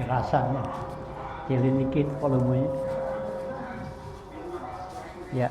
rasanya kecilin dikit volumenya ya.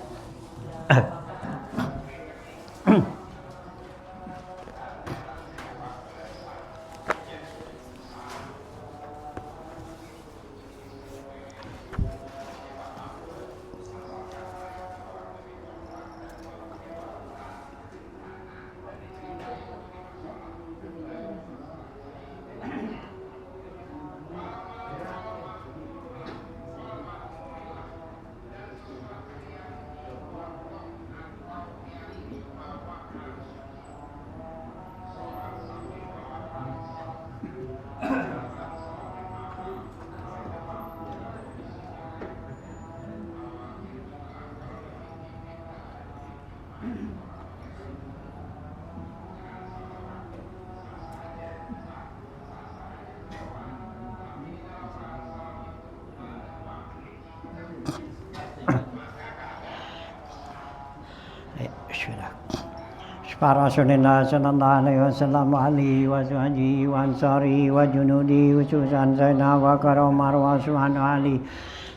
Para Rasulullah sallallahu alaihi wasallam alihi wa sahbihi wa ansari wa junudi wa susan sayna wa karamar wa suhan ali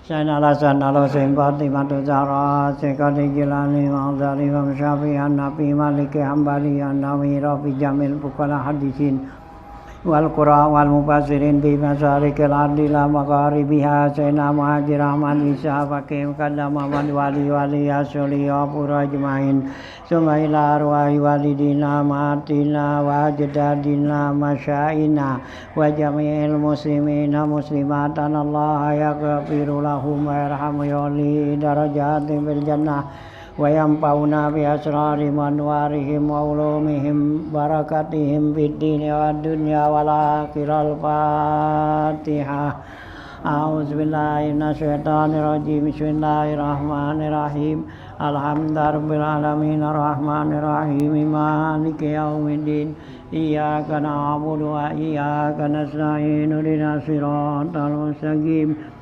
sayna lasan ala simpati matu zara sekali gilani ma'zari wa syafi'an nabi maliki hambali an-nawi rafi jamil bukala hadisin wal qura wal mufassirin bi masarikil ardi la magharibiha sayna muhajir ahmad isa fakim kadama wali wali asli ya pura jemain sumaila arwahi walidina matina wa ajdadina masyaina wa jami'il muslimina muslimatan Allah yaghfiru lahum wa yarhamu yali darajatin bil jannah wa yanfa'una bi asrari manwarihim wa ulumihim barakatihim fid dini wad dunya wal akhirah. Al-Fatihah. A'udzubillahi minasyaitonir rajim. Bismillahirrahmanirrahim. Alhamdulillahirabbil alamin arrahmanir rahim maliki yaumiddin. Iyyaka na'budu wa iyyaka nasta'in. Ihdinas siratal mustaqim.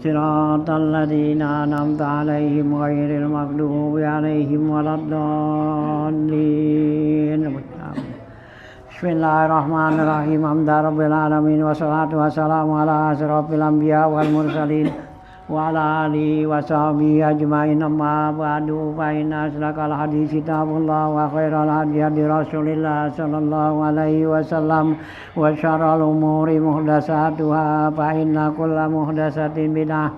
Siratal ladzina an'amta 'alaihim ghairil maghdubi 'alaihim waladdallin. Bismillahirrahmanirrahim. Alhamdulillahirabbil alamin wassalatu wassalamu ala asyrofil anbiya wal mursalin wa ala alihi wa sahbihi ajmain. Amma ba'du fa inna asdaqal hadits kitabullah wa khairal hadi hadi Rasulillah sallallahu alaihi wasallam wa syarrul umuri muhdatsatuha fa inna kulla muhdatsatin bid'ah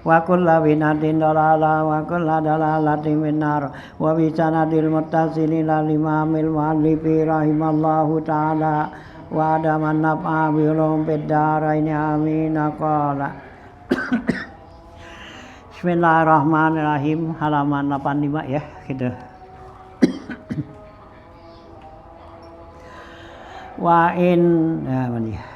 wa kulla bid'atin dhalalah wa kulla dhalalatin finnar. Wa bi sanadil muttasil ila imamil muallifi rahimallahu ta'ala wa adaman naf'a bi ulum fid dharain amin. Qala Bismillahirrahmanirrahim. Halaman 85 ya gitu. Wa in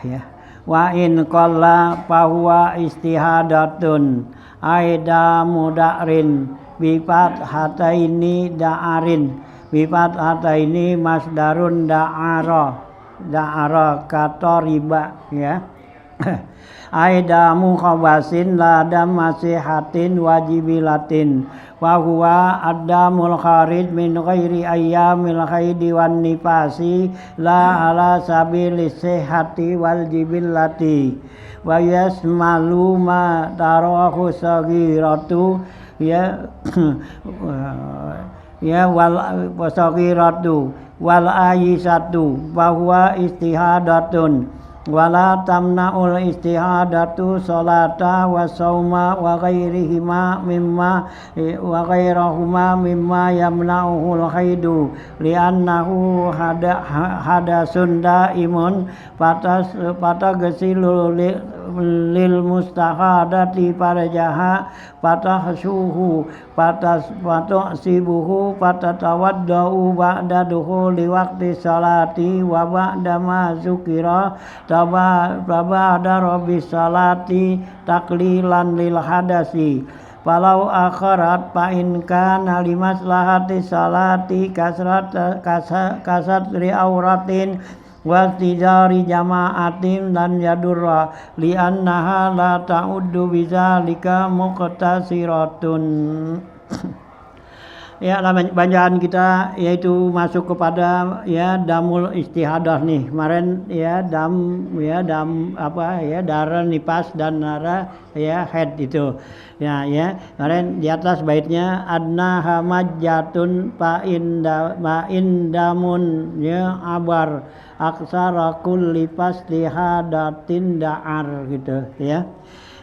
ya. Wa in qalla fahuwa istihadatun aida muda'rin bifat hataini da'arin bifat hataini masdarun da'ara kata riba ya. Aida mukhawasin ladam masihatin wajibilatin wa huwa addamul kharij min ghairi ayyamil haidi wan nifasi la ala sabilis sihhati wal jibillati wa yasmalu ma tarahu saghiratu ya ya wal saghiratu wal ayisatu wa huwa istihadatun wala tamna'ul istihadatu salata wa sauma wa ghairihima mimma wa ghairahuma mimma yamna'uhul haidu li'annahu hadasun daimun patagasilu lil mustahadati parajaha patahsuhu patasibuhu patatawaddau ba'da dukhuli waqti salati wa ba'da ma zukira tabada rabbis salati taklilan lil hadasi falau akharat fa in kana limaslahati salati kasat li auratin wa tijari jama'atin dan yadurra li annaha la ta'uddu bizalika muqtasiratun. Ya, bacaan kita yaitu masuk kepada ya damul istihadah nih. Kemarin ya dam apa ya darah nipas dan darah ya head itu. Ya ya, kemarin di atas baitnya adna hamajatun pa indamun ya abar aksara kulli faslihadatin da'ar gitu ya.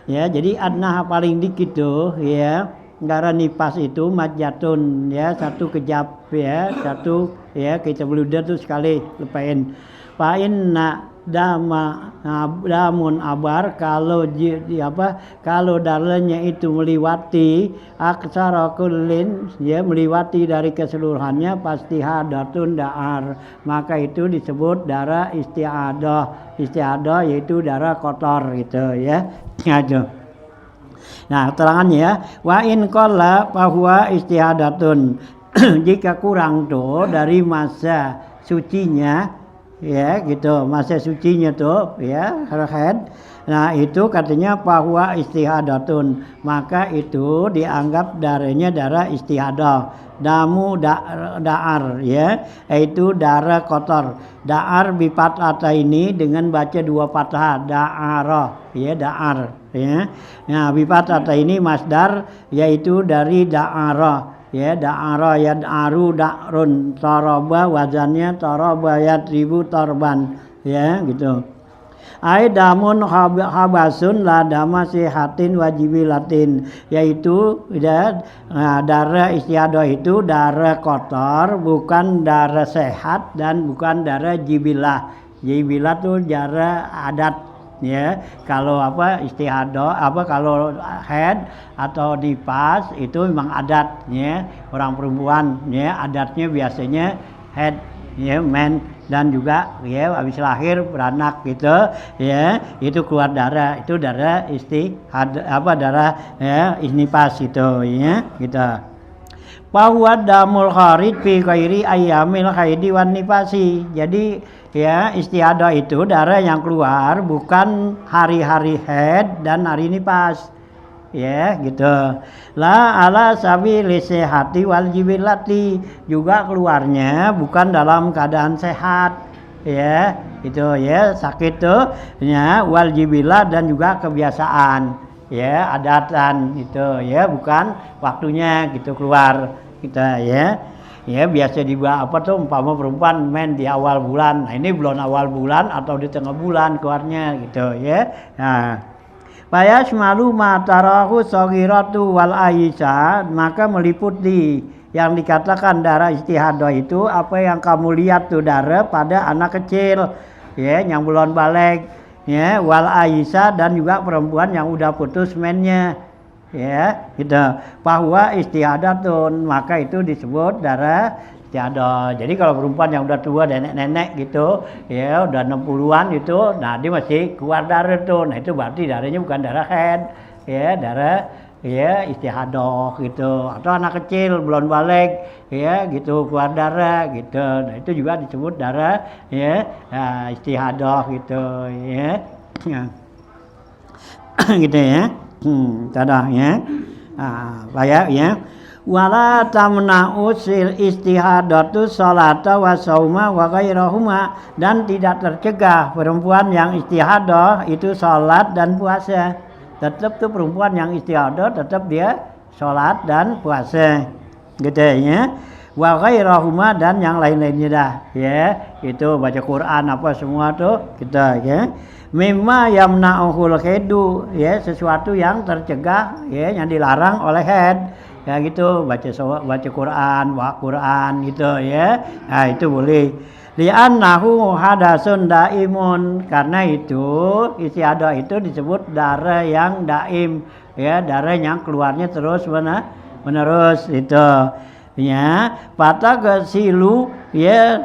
Ya, jadi adna paling dikit tuh ya. Darah nipas itu majatun ya satu kejap ya satu ya kita beludah tuh sekali lupain pain na damun abar kalau kalau darahnya itu melewati aksara kullin ya melewati dari keseluruhannya pasti hadatun da'ar maka itu disebut darah istiadah yaitu darah kotor gitu ya aja. Nah, keterangannya ya, wa in qalla bahwa istihadatun. Jika kurang tuh dari masa sucinya ya gitu, masa sucinya tuh ya, haid. Nah, itu katanya bahwa istihadatun, maka itu dianggap darahnya darah istihadah. Damu da'ar ya, yaitu darah kotor. Da'ar bipat ata ini dengan baca dua patah da'arah ya da'ar ya. Nah, bipat ata ini masdar yaitu dari da'arah ya da'arah yad'aru da'run taraba wazannya taraba yadribu tarban ya gitu. Ai damun habasun la dama sihatin wajibilatin yaitu ya, darah istiadah itu darah kotor bukan darah sehat dan bukan darah jibilah. Jibilah tuh darah adat ya. Kalau istiadah kalau head atau nipas itu memang adat ya orang perempuan ya adatnya biasanya head ya men dan juga ya habis lahir beranak gitu ya itu keluar darah itu darah darah ya nipas itu ya gitu. Bahwa damul kharid fi ghairi ayyamil haidi wan nifasi. Jadi ya istiadah itu darah yang keluar bukan hari-hari haid dan hari nifas. Ya gitu. La ala sabili sehati wal jibilati juga keluarnya bukan dalam keadaan sehat. Ya, itu ya sakit tuh ya wal jibilah dan juga kebiasaan. Ya, adatan itu ya bukan waktunya gitu keluar kita ya. Ya biasa dibawa umpama perempuan main di awal bulan. Nah, ini belum awal bulan atau di tengah bulan keluarnya gitu ya. Nah, Fayashmalu ma tarahu saghiratu wal aisha maka meliputi yang dikatakan darah istihadah itu apa yang kamu lihat tuh darah pada anak kecil ya yang belum balik ya wal aisha dan juga perempuan yang udah putus mennya ya gitu bahwa istihadatun maka itu disebut darah istiadah. Jadi kalau perempuan yang udah tua nenek-nenek gitu ya udah 60-an gitu nah dia masih keluar darah tuh nah itu berarti darahnya bukan darah haid ya darah ya istihadah gitu atau anak kecil belum balik ya gitu keluar darah gitu nah itu juga disebut darah ya istihadah gitu ya gitu ya tadah ya baik ya wala tamna'u sil istihadatu salata wa sauma wa ghairahuma dan tidak tercegah perempuan yang istihadah itu salat dan puasa tetap tuh perempuan yang istihadah tetap dia salat dan puasa gitu ya wa ghairahuma dan yang lain-lainnya dah ya itu baca Quran apa semua tuh kita ya mimma yamna'uhul khaidu ya sesuatu yang tercegah ya yang dilarang oleh haid ya gitu baca Quran gitu ya nah itu boleh li'annahu hadasun daimun karena itu istiadah itu disebut darah yang daim ya darah yang keluarnya terus menerus itu ya patagasilu ya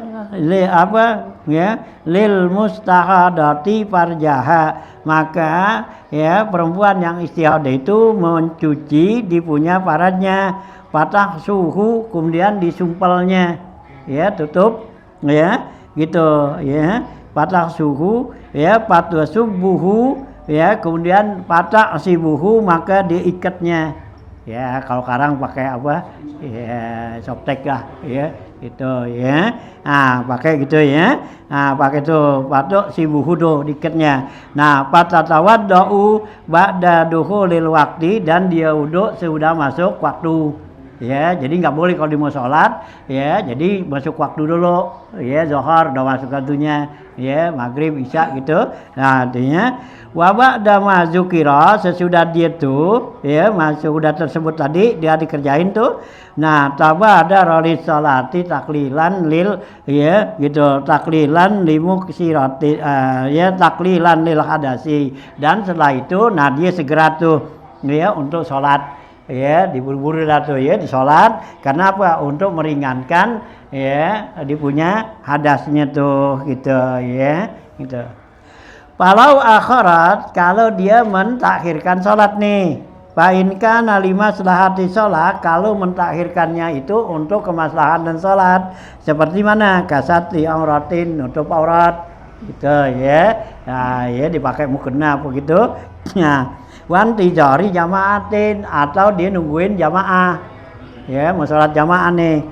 lil mustahadati farjaha maka ya perempuan yang istihadah itu mencuci di punya paradnya patah suhu kemudian disumpelnya ya tutup ya gitu ya patah suhu ya patah subuhu ya kemudian patah sibuhu maka diikatnya Ya, kalau sekarang pakai apa? Ya, softtek lah, ya. Itu ya. Nah, pakai gitu ya. Nah, pakai itu patok si buhudo diketnya. Nah, patatawaddau ba'da dukhulil waqti dan dia wudhu sudah masuk waktu. Ya, jadi nggak boleh kalau mau sholat, ya, jadi masuk waktu dulu, ya, zuhur udah masuk waktunya, ya, maghrib, isya gitu. Nah, artinya wabak dama zukira sesudah dia tuh, ya, masuk udah tersebut tadi dia dikerjain tuh. Nah, tabada rolis sholati taklilan lil, ya, gitu, taklilan limuk sirati, ya, taklilan lil hadasi. Dan setelah itu, nah dia segera tuh, ya, untuk sholat. Ya, diburu-buru lah tuh ya, disolat. Karena apa? Untuk meringankan ya, dia punya hadasnya tuh gitu ya, gitu. Kalau akhirat, kalau dia mentakhirkan sholat nih, painkan lima selahati sholat, kalau mentakhirkannya itu untuk kemaslahan dan sholat. Seperti mana? Kasati auratin, nutup aurat, gitu ya. Nah, ya dipakai mukena begitu. Nah, wanti jari jamaatin atau dia nungguin jamaah, ya, mau sholat jamaah nih.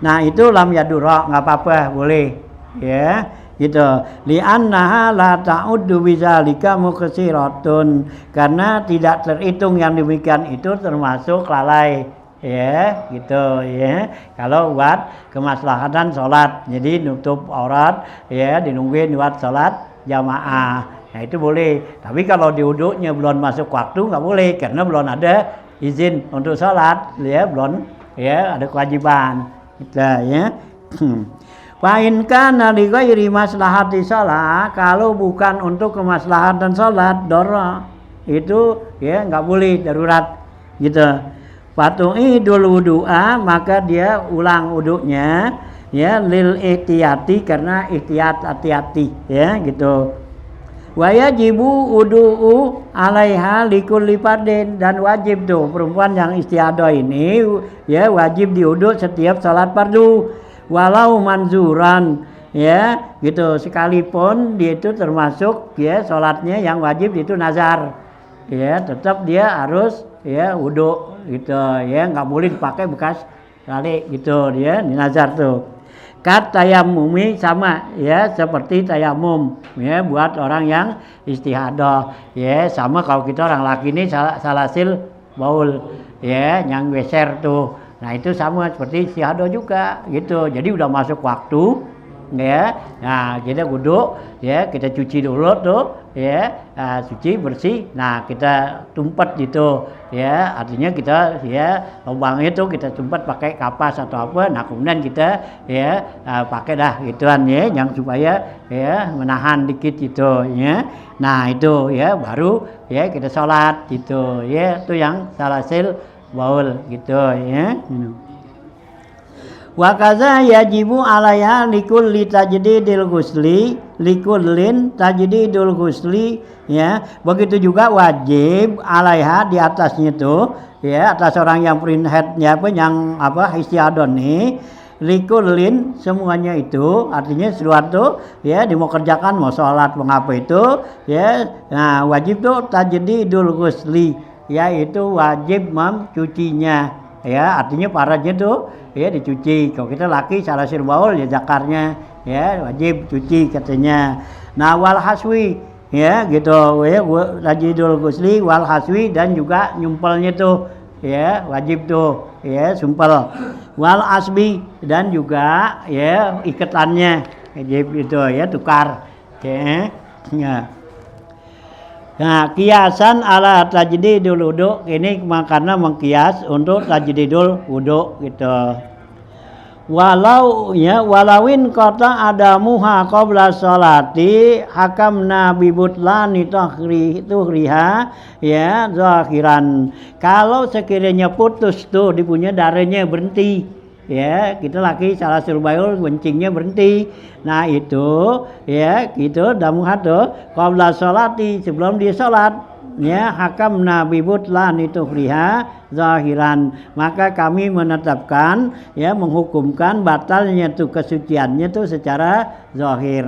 Nah, itu lam yadura, nggak apa-apa, boleh, ya, gitu. Li'annaha la ta'uddu bizalika muqsiratun, karena tidak terhitung yang demikian itu termasuk lalai, ya, gitu, ya. Kalau buat kemaslahatan sholat, jadi nutup aurat, ya, dinungguin buat sholat jamaah. Nah, itu boleh. Tapi kalau di wudhunya belum masuk waktu nggak boleh karena belum ada izin untuk sholat, ya, belum, ya, ada kewajiban, gitu, ya. Fa'inkan li ghairi maslahati sholat, kalau bukan untuk kemaslahatan sholat, dora, itu ya nggak boleh, darurat, gitu. Fatu'idul wudu'a, maka dia ulang wudhunya, ya, lil ihtiyati, karena ihtiyat hati-hati, ya, gitu. Wajibu wudu'u alaiha likulli fardin, dan wajib tuh perempuan yang istiadah ini, ya, wajib diwudhu setiap salat fardu walau manzuran, ya, gitu, sekalipun dia itu termasuk, ya, salatnya yang wajib itu nazar, ya, tetap dia harus, ya, wudhu gitu, ya, nggak boleh dipakai bekas kali gitu, dia di nazar tuh. Kat tayamumi, sama, ya, seperti tayamum, ya, buat orang yang istihadah, ya, sama kalau kita orang laki ini salasil baul, ya, yang geser tuh. Nah, itu sama seperti istihadah juga gitu. Jadi udah masuk waktu, ya. Nah, kita wudhu, ya, kita cuci dulu tuh, ya, suci bersih. Nah, kita tumpet gitu, ya, artinya kita, ya, lubangnya tuh kita tumpet pakai kapas atau apa. Nah, kemudian kita, ya, pakai dah gituan, ya, yang supaya, ya, menahan dikit gitu, ya. Nah, itu, ya, baru, ya, kita sholat gitu, ya, itu yang salasil baul gitu, ya. Wa kaza yajibu alaiha likulli tajdidil ghusli likullin tajdidul ghusli, ya, begitu juga wajib alaiha di atasnya tuh, ya, atas orang yang head, ya, apa yang apa istiadah nih, likullin semuanya itu artinya sesuatu, ya, mau kerjakan, mau sholat, mau apa itu, ya. Nah, wajib tuh tajdidul ghusli, yaitu wajib mencucinya, ya, artinya parahnya tuh, ya, dicuci. Kalau kita laki salasil baul, ya, zakarnya, ya, wajib cuci katanya. Nah, wal haswi, ya, gitu, ya, tajdidul ghusli wal haswi, dan juga nyumpelnya tuh, ya, wajib tuh, ya, sumpel. Wal asbi, dan juga, ya, iketannya wajib itu, ya, tukar, ya, ya. Nah, kiasan ala tajdidul wudu, ini karena mengkias untuk tajdidul wudu gitu. Walawin kota ada muha qabla sholati hakamna bibutlani tuhriha, ya, zahiran. Kalau sekiranya putus tuh dipunya darahnya berhenti, ya, kita laki salah surbayul kencingnya berhenti. Nah, itu, ya, gitu damuha tuh qabla sholati, sebelum dia sholat, ya, hakamna bibutlani tuhriha zahiran, maka kami menetapkan, ya, menghukumkan batalnya tuh kesuciannya tuh secara zahir,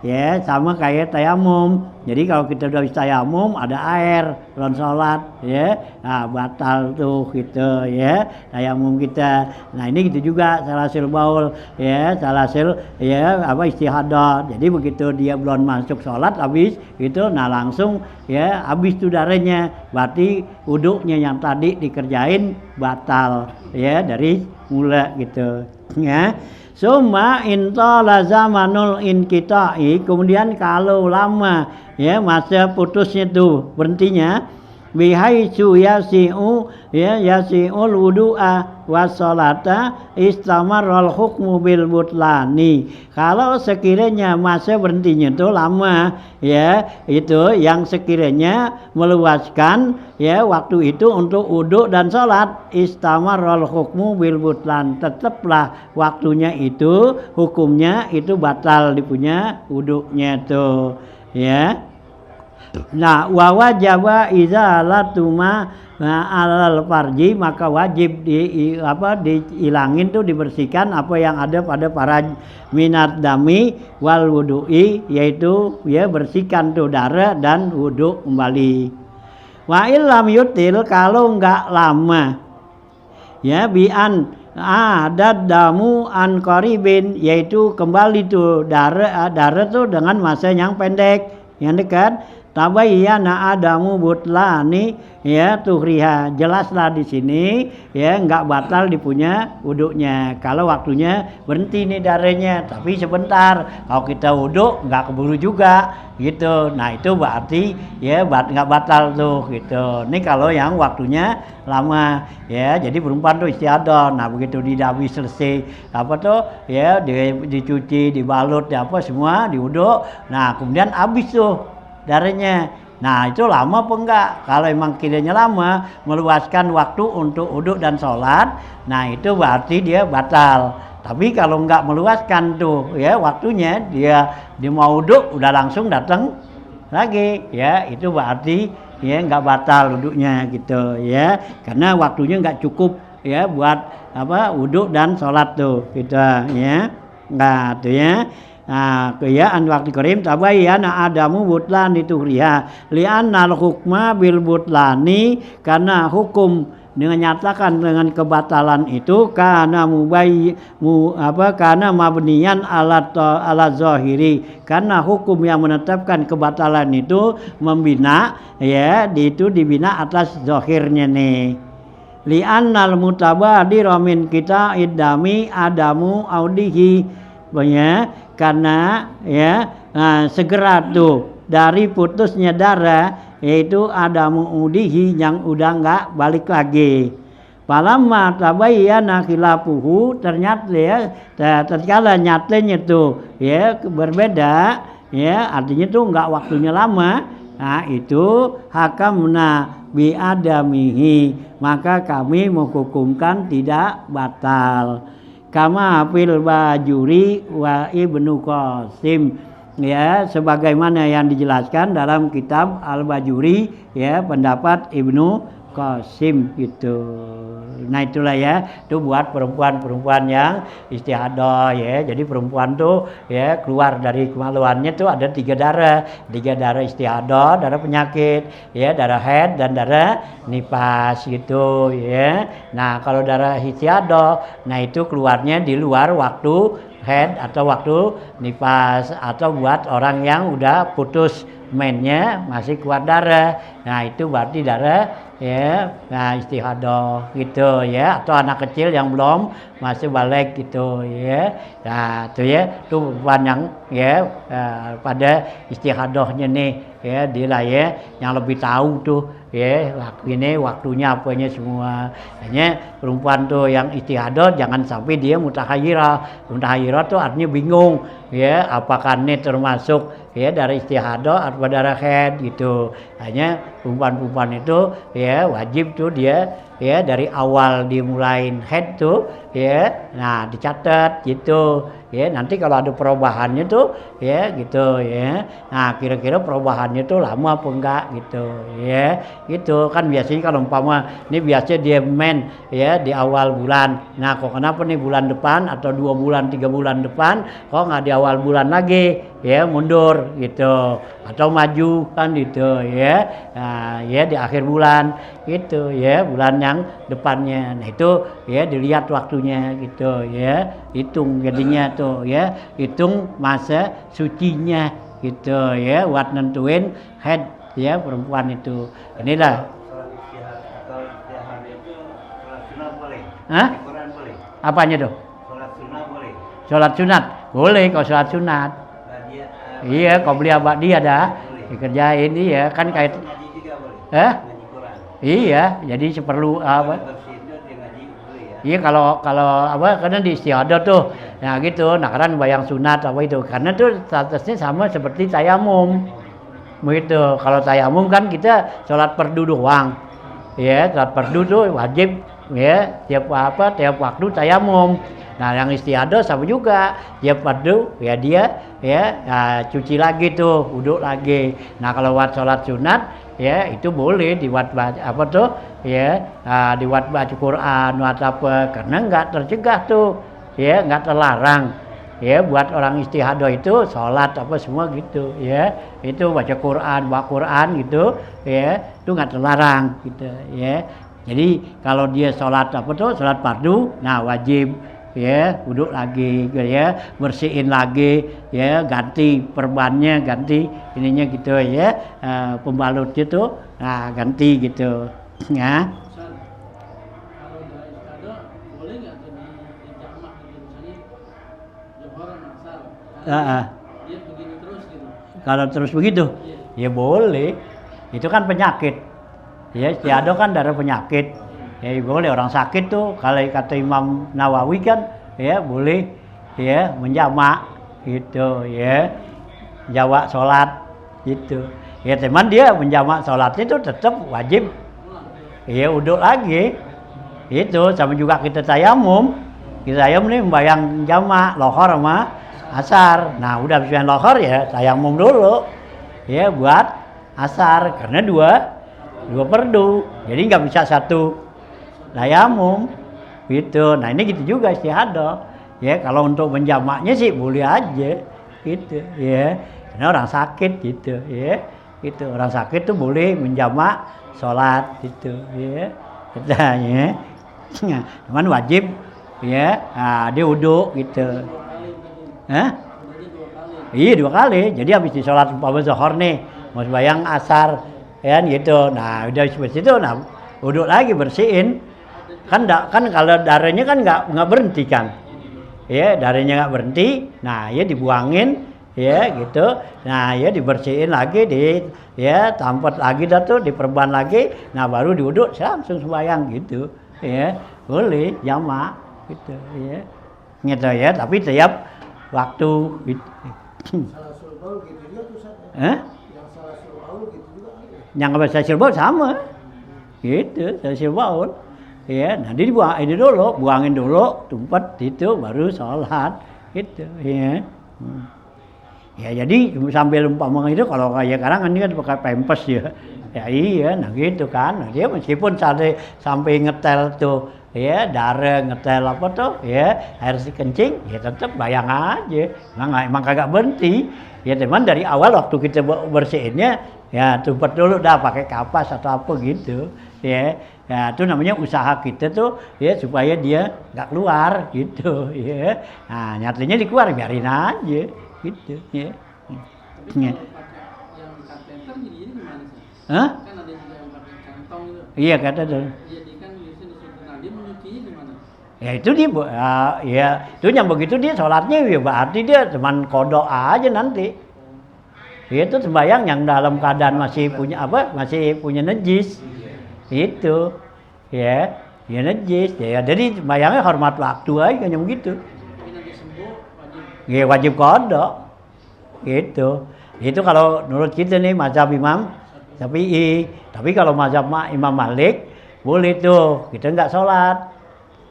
ya sama kayak tayamum. Jadi kalau kita udah bisa tayamum ada air belum sholat ya, nah batal tuh gitu ya tayamum kita. Nah ini gitu juga salasil baul ya, salasil ya apa istihadah. Jadi begitu dia belum masuk sholat habis gitu, nah langsung ya habis tuh darahnya, berarti wuduknya yang tadi dikerjain batal ya dari mula gitu ya. Suma intala zamanul inqita'i, kemudian kalau lama ya masa putusnya tuh berhentinya, bihaitsu yasi'u ya yasi'ul wudu'a wassalata istamarral hukmu bil butlani. Kalau sekiranya masa berhentinya itu lama ya, itu yang sekiranya meluaskan ya waktu itu untuk wudu dan salat, istamarral hukmu bil butlan, tetaplah waktunya itu hukumnya itu batal dipunya wudunya tuh ya. Nah, wa wajaba izalatuma alal farji, maka wajib dihilangin tuh, dibersihkan apa yang ada pada para minat dami wal wudu'i, yaitu ya bersihkan tuh darah dan wudu kembali. Wa illam yutil, kalau enggak lama ya bi'an adad damu an qaribin, yaitu kembali tuh darah tuh dengan masa yang pendek yang dekat. Tabayyana adamu butlani ya tuhriha, jelaslah di sini ya enggak batal dipunya wuduknya kalau waktunya berhenti nih darahnya, tapi sebentar. Kalau kita wuduk enggak keburu juga gitu, nah itu berarti ya enggak batal tuh gitu. Ini kalau yang waktunya lama ya, jadi perempuan tuh istiadah. Nah begitu dia habis selesai apa tuh ya dicuci, dibalut, apa semua diwuduk, nah kemudian habis tuh darahnya. Nah itu lama apa enggak? Kalau emang kiranya lama meluaskan waktu untuk wudhu dan sholat, nah itu berarti dia batal. Tapi kalau enggak meluaskan tuh ya waktunya, dia mau wudhu udah langsung datang lagi ya, itu berarti ya enggak batal wudhunya gitu ya, karena waktunya enggak cukup ya buat apa wudhu dan sholat tuh gitu ya. Nah tuh ya. Nah, kaya waktu karim tabayyana adamu butlan dituhriha li'anna al-hukma bil butlani, karena hukum dengan nyatakan dengan kebatalan itu karena karena mabniyan ala zahiri, karena hukum yang menetapkan kebatalan itu membina ya itu dibina atas zahirnya nih. Li'annal mutabadir min kita idami adamu audihi, banyak karena ya segera tuh dari putusnya darah, yaitu ada mu'udihi yang udah enggak balik lagi. Palamma tabayyana khilafuhu, ternyata ya tatkala nyatanya tuh ya berbeda ya, artinya tuh enggak waktunya lama, nah itu hakamna bi adamihi, maka kami menghukumkan tidak batal. Kama fil Bajuri wa Ibnu Qasim ya, sebagaimana yang dijelaskan dalam kitab Al-Bajuri ya, pendapat Ibnu Qasim gitu. Nah itulah ya, itu buat perempuan-perempuan yang istihadah ya. Jadi perempuan tuh ya keluar dari kemaluannya tuh ada tiga darah istihadah, darah penyakit ya, darah haid dan darah nifas gitu ya. Nah kalau darah istihadah, nah itu keluarnya di luar waktu haid atau waktu nifas, atau buat orang yang udah putus mennya masih keluar darah, nah itu berarti darah ya, nah istihadah gitu ya, atau anak kecil yang belum masih balik gitu ya. Nah itu ya, itu perempuan yang ya pada istihadahnya nih ya, dia ya yang lebih tahu tuh ya waktunya apanya semua. Hanya perempuan tuh yang istihadah jangan sampai dia mutahayyirah tuh artinya bingung ya, apakah ini termasuk ya darah istihadah atau darah haid gitu. Hanya perempuan-perempuan itu ya wajib tuh dia ya dari awal dimulain haid tuh ya, nah dicatat gitu ya, nanti kalau ada perubahannya tuh ya gitu ya, nah kira-kira perubahannya tuh lama apa enggak gitu ya, gitu kan. Biasanya kalau umpama ini biasanya dia men ya di awal bulan, nah kok kenapa nih bulan depan atau 2 bulan 3 bulan depan kok nggak di awal bulan lagi ya mundur gitu atau maju kan gitu ya. Nah, ya di akhir bulan gitu ya, bulan yang depannya. Nah itu ya dilihat waktunya gitu ya, hitung jadinya tuh ya, hitung masa sucinya gitu ya, buat nentuin head ya perempuan itu. Inilah. Hah? Apanya tuh? Sholat sunat boleh kalau sholat sunat. Iya, kau beli abad dia dah dikerjain dia kan kayak iya, jadi seperlu apa? Iya kalau apa karena di istiadah tuh. Nah gitu, nah karena bayang sunat apa itu. Karena tuh statusnya sama seperti tayamum. Begitu. Kalau tayamum kan kita sholat fardu doang. Ya, sholat fardu tuh wajib ya tiap waktu tayamum. Nah yang istiadah sama juga, tiap fardu ya dia ya cuci lagi tuh, wudhu lagi. Nah kalau buat sholat sunat ya itu boleh dibuat apa tuh ya dibuat baca Quran buat apa, karena nggak tercegah tuh ya, nggak terlarang ya buat orang istihadah itu sholat apa semua gitu ya, itu baca Quran gitu ya, itu nggak terlarang gitu ya. Jadi kalau dia sholat apa tuh sholat fardu, nah wajib ya wudhu lagi ya, bersihin lagi ya, ganti perbannya, ganti ininya gitu ya, pembalutnya tuh nah ganti gitu ya. Kalau dari istiadah boleh nggak di jamak gitu, misalnya Johor sama Asar dia begini terus gitu. Kalau terus begitu ya boleh, itu kan penyakit ya, istiadah kan darah penyakit. Ya boleh, orang sakit tuh kalau kata Imam Nawawi kan ya boleh ya menjamak gitu ya, jamak sholat gitu ya, teman dia menjamak sholatnya itu tetap wajib ya wudhu lagi itu. Sama juga kita tayamum nih membayang jamak lohor sama asar. Nah udah habis lohor ya tayamum dulu ya buat asar, karena dua fardu jadi nggak bisa satu tayamum gitu. Nah ini gitu juga istihadah ya, kalau untuk menjamaknya sih boleh aja gitu ya, karena orang sakit gitu ya, gitu orang sakit tuh boleh menjamak sholat gitu ya katanya. Cuman wajib ya dia wudhu gitu. Iya 2 kali, jadi habis di sholat zuhur nih mau bayang asar ya gitu, nah udah habis itu nah wudhu lagi bersihin kan kalau darahnya kan nggak berhenti kan ya, darahnya nggak berhenti, nah ya dibuangin ya gitu, nah ya dibersihin lagi, ya tampet lagi dah tuh, diperban lagi, nah baru diwudhu langsung sembahyang gitu ya, boleh jamak gitu ya gitu ya, tapi tiap waktu gitu. Salah sulbul gitu juga tuh yang salah sulbul gitu juga yang nggak bisa sulbul sama gitu, salah sulbul ya, nanti dibuangin dulu, buangin dulu tumpet itu baru sholat gitu ya. Ya jadi sambil umpama itu kalau kayak sekarang ini kan pakai pampers ya iya, nah gitu kan, nah, dia meskipun sampai ngetel tuh ya darah, ngetel apa tuh ya air si kencing ya tetap bayang aja, emang kagak berhenti ya teman. Dari awal waktu kita bersihinnya ya tumpet dulu dah pakai kapas atau apa gitu ya. Ya itu namanya usaha kita tuh ya supaya dia nggak keluar gitu ya. Nah nyatanya dikeluar biarin aja gitu ya. Tapi kalau pakai yang kateter jadi gimana sih? Hah? Kan ada juga yang pakai kantong itu. Iya kata tuh. Iya dia kan biasanya disuruh, nah dia menyucinya gimana? Ya itu dia ya itu yang begitu dia sholatnya ya berarti dia cuman kodok aja nanti. Itu sembahyang yang dalam keadaan masih punya najis. Itu ya najis ya, jadi bayangnya hormat waktu aja kayak begitu. Tapi nanti sembuh wajib. Ya wajib kodok gitu. Itu kalau menurut kita nih mazhab Imam Syafi'i. Tapi kalau mazhab Imam Malik boleh tuh kita nggak sholat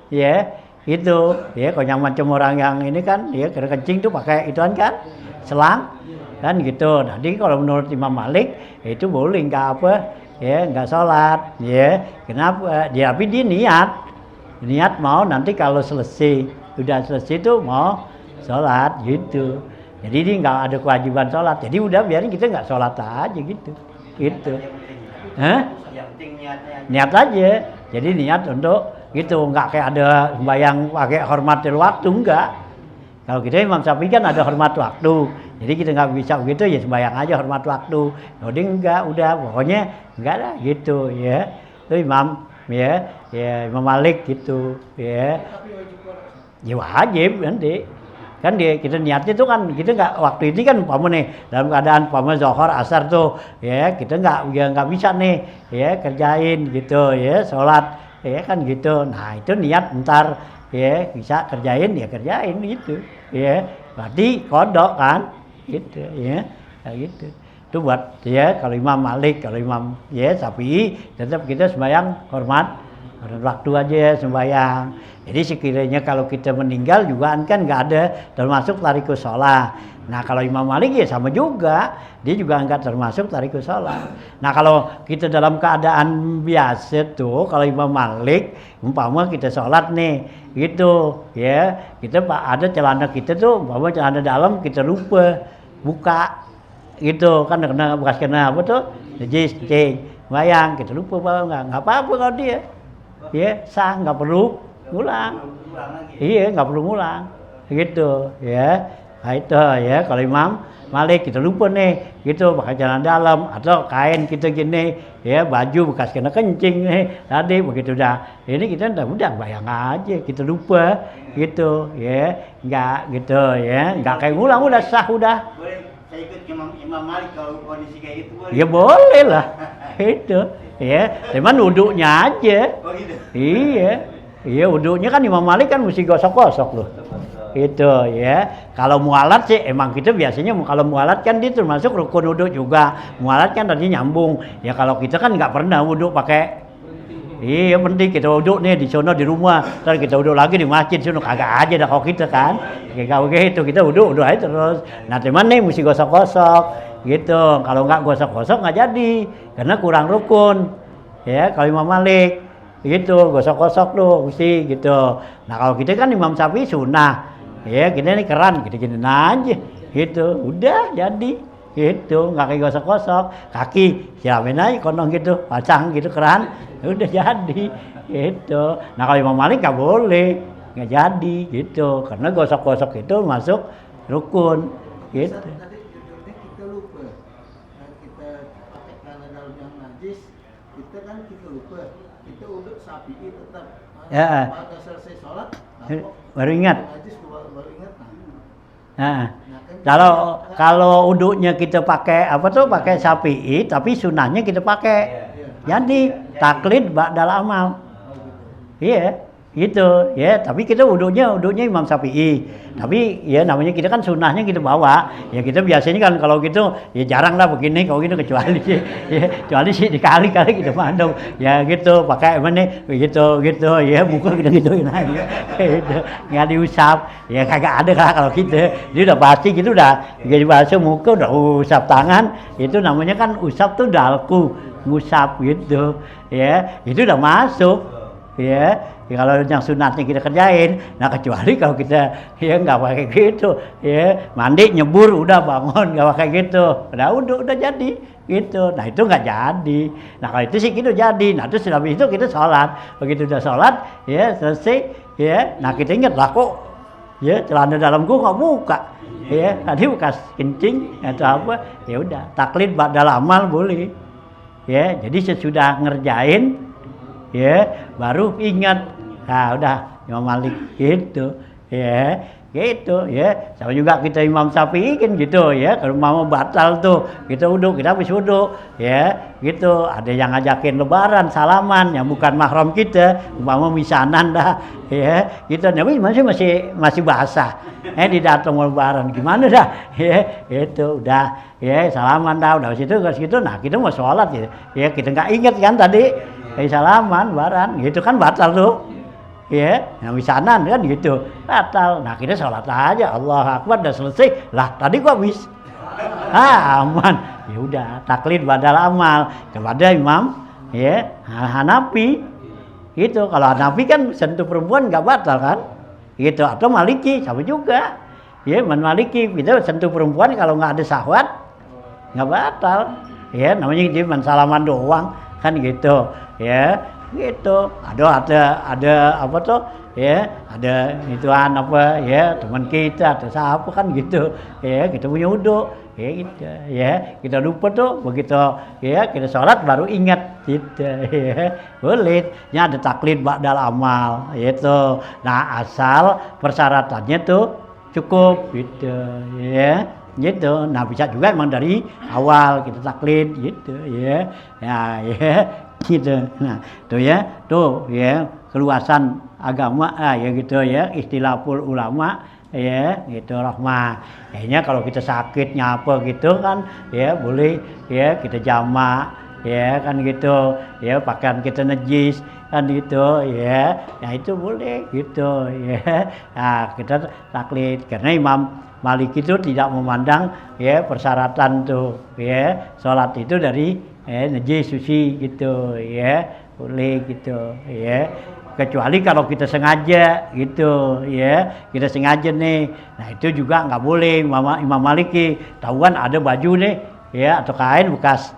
ya itu ya. Kalau yang macam orang yang ini kan ya kira kencing tuh pakai ituan kan selang kan gitu. Nanti kalau menurut Imam Malik itu boleh nggak apa ya, nggak sholat ya. Kenapa? Tapi dia niat mau nanti kalau udah selesai tuh mau sholat gitu Jadi ini nggak ada kewajiban sholat. Jadi udah biarin kita nggak sholat aja gitu. Gitu. Hah? Yang penting niatnya aja. Niat aja. Jadi niat untuk gitu, nggak kayak ada sembahyang pakai hormatil waktu, enggak. Kalau kita Imam Syafi'i kan ada hormat waktu. Jadi kita nggak bisa begitu ya sembahyang aja hormat waktu. Jadi enggak, udah pokoknya enggak lah gitu ya. Itu Imam ya, Imam Malik gitu ya. Ya wajib nanti. Kan kita niatnya tuh kan kita nggak waktu ini kan umpama nih dalam keadaan umpama zuhur asar tuh ya kita nggak bisa nih ya kerjain gitu ya sholat ya kan gitu. Nah itu niat ntar ya bisa kerjain ya kerjain gitu ya berarti kodok kan gitu ya kayak gitu. Itu buat ya kalau Imam Malik, kalau Imam ya Syafi'i tetap kita sembahyang hormat waktu aja sembahyang. Jadi sekiranya kalau kita meninggal juga kan nggak ada termasuk tarikus sholat. Nah kalau Imam Malik ya sama juga, dia juga nggak termasuk tarikus sholat. Nah kalau kita dalam keadaan biasa tuh, kalau Imam Malik umpama kita sholat nih, gitu ya, kita ada celana kita tuh, umpama celana dalam kita lupa buka, gitu kan bekas kena apa tuh, najis, bayang kita lupa bawa nggak apa-apa kalau dia, ya sah nggak perlu ngulang, iya nggak perlu ngulang, gitu ya. Nah itu ya kalau Imam Malik kita lupa nih, gitu pakai celana dalam atau kain kita gini, ya baju bekas kena kencing nih tadi begitu dah, ini kita udah bayang aja kita lupa, gitu ya, nggak gitu ya, nggak kayak ngulang udah sah udah. Boleh saya ikut Imam Malik kalau kondisi kayak itu boleh? Ya boleh lah, itu ya, cuman wuduknya aja. Oh gitu. Iya, wuduknya kan Imam Malik kan mesti gosok-gosok loh. Itu ya. Kalau mualat sih emang kita biasanya kalau mualat kan dia termasuk rukun wuduk juga. Mualat kan tadi nyambung. Ya kalau kita kan nggak pernah wuduk pakai. Iya penting kita wuduk nih di sono di rumah. Ntar kita wuduk lagi di masjid sono kagak aja dah kalau kita kan. Kayak gitu kita wuduk aja terus. Nah cuman nih mesti gosok-gosok gitu. Kalau nggak gosok-gosok nggak jadi karena kurang rukun. Ya kalau Imam Malik gitu gosok-gosok tuh mesti gitu. Nah kalau kita kan Imam Syafi'i sunnah ya kita ini keran kita gini aja gitu udah jadi gitu nggak kayak gosok-gosok kaki siapin aja kondong gitu pasang gitu keran udah jadi gitu. Nah kalau Imam Malik nggak boleh nggak jadi gitu karena gosok-gosok itu masuk rukun gitu. Tadi judulnya kita lupa, kita pakai celana dalam yang najis, kita kan kita lupa, kita uduk Syafi'i tetap. Ya. Pada selesai sholat, Baru ingat. najis baru ingat. Nah, kalau uduknya kita pakai apa tuh pakai Syafi'i tapi sunahnya kita pakai. Jadi taklid ba'dal amal. Iya, gitu ya. Tapi kita uduknya Imam Syafi'i. Tapi ya namanya kita kan sunahnya kita bawa. Ya kita biasanya kan kalau gitu ya jarang lah begini kalau gitu kecuali kecuali sih dikali-kali kita mandong. Ya gitu pakai mana gitu ya muka kita gituin aja. Gitu. Nggak diusap. Ya kagak ada lah kalau kita. Dia udah pasti gitu udah jadi basuh muka udah usap tangan. Itu namanya kan usap tuh dalku, ngusap gitu. Ya, itu udah masuk. Ya kalau yang sunatnya kita kerjain, nah kecuali kalau kita ya nggak pakai gitu, ya mandi nyebur udah bangun nggak pakai gitu, udah jadi gitu, nah itu nggak jadi. Nah kalau itu sih kita jadi, nah terus habis itu kita sholat, begitu udah sholat ya selesai ya, nah kita ingat lah kok ya celana dalam gua nggak buka, ya tadi bekas kencing atau apa, ya udah taklid ba'dal amal boleh, ya jadi sesudah ngerjain ya baru ingat nah udah Imam Malik gitu ya gitu ya sama juga kita Imam Syafi'i kan gitu ya kalau mau batal tuh kita wudhu kita habis wudhu ya gitu ada yang ngajakin lebaran salaman yang bukan mahram kita mau misanan dah ya gitu tapi masih basah di datang lebaran gimana dah ya itu udah ya salaman dah udah situ nah kita mau sholat ya kita nggak inget kan tadi salaman baran gitu kan batal tuh ya yang misanan kan gitu batal. Nah kita sholat aja Allah Akbar udah selesai lah tadi gua habis aman ya udah taklid badal amal kepada Imam ya Hanafi gitu. Kalau Hanafi kan sentuh perempuan nggak batal kan gitu atau Maliki sama juga Ya, Imam Maliki kita sentuh perempuan kalau nggak ada syahwat nggak batal. Ya, namanya cuma salaman doang kan gitu. Ya, gitu. Ada apa tuh? Ya, ada ituan apa ya teman kita atau siapa kan gitu. Ya, kita punya wudu. Ya gitu. Ya, kita lupa tuh begitu ya kita sholat baru ingat gitu. Ya, boleh. Ya ada taklid ba'dal amal gitu. Nah, asal persyaratannya tuh cukup gitu ya gitu. Nah bisa juga emang dari awal kita taklid gitu ya gitu. Nah tuh ya keluasan agama ya gitu ya istilahul ulama ya gitu rahmah. Kayaknya kalau kita sakit nyapa gitu kan ya boleh ya kita jamak ya kan gitu ya pakaian kita najis kan gitu ya itu boleh gitu ya. Nah kita taklid karena Imam Malik itu tidak memandang ya persyaratan tuh ya sholat itu dari najis suci gitu ya boleh gitu ya kecuali kalau kita sengaja gitu ya kita sengaja nih. Nah itu juga nggak boleh. Imam Maliki tahuan ada baju nih ya atau kain bekas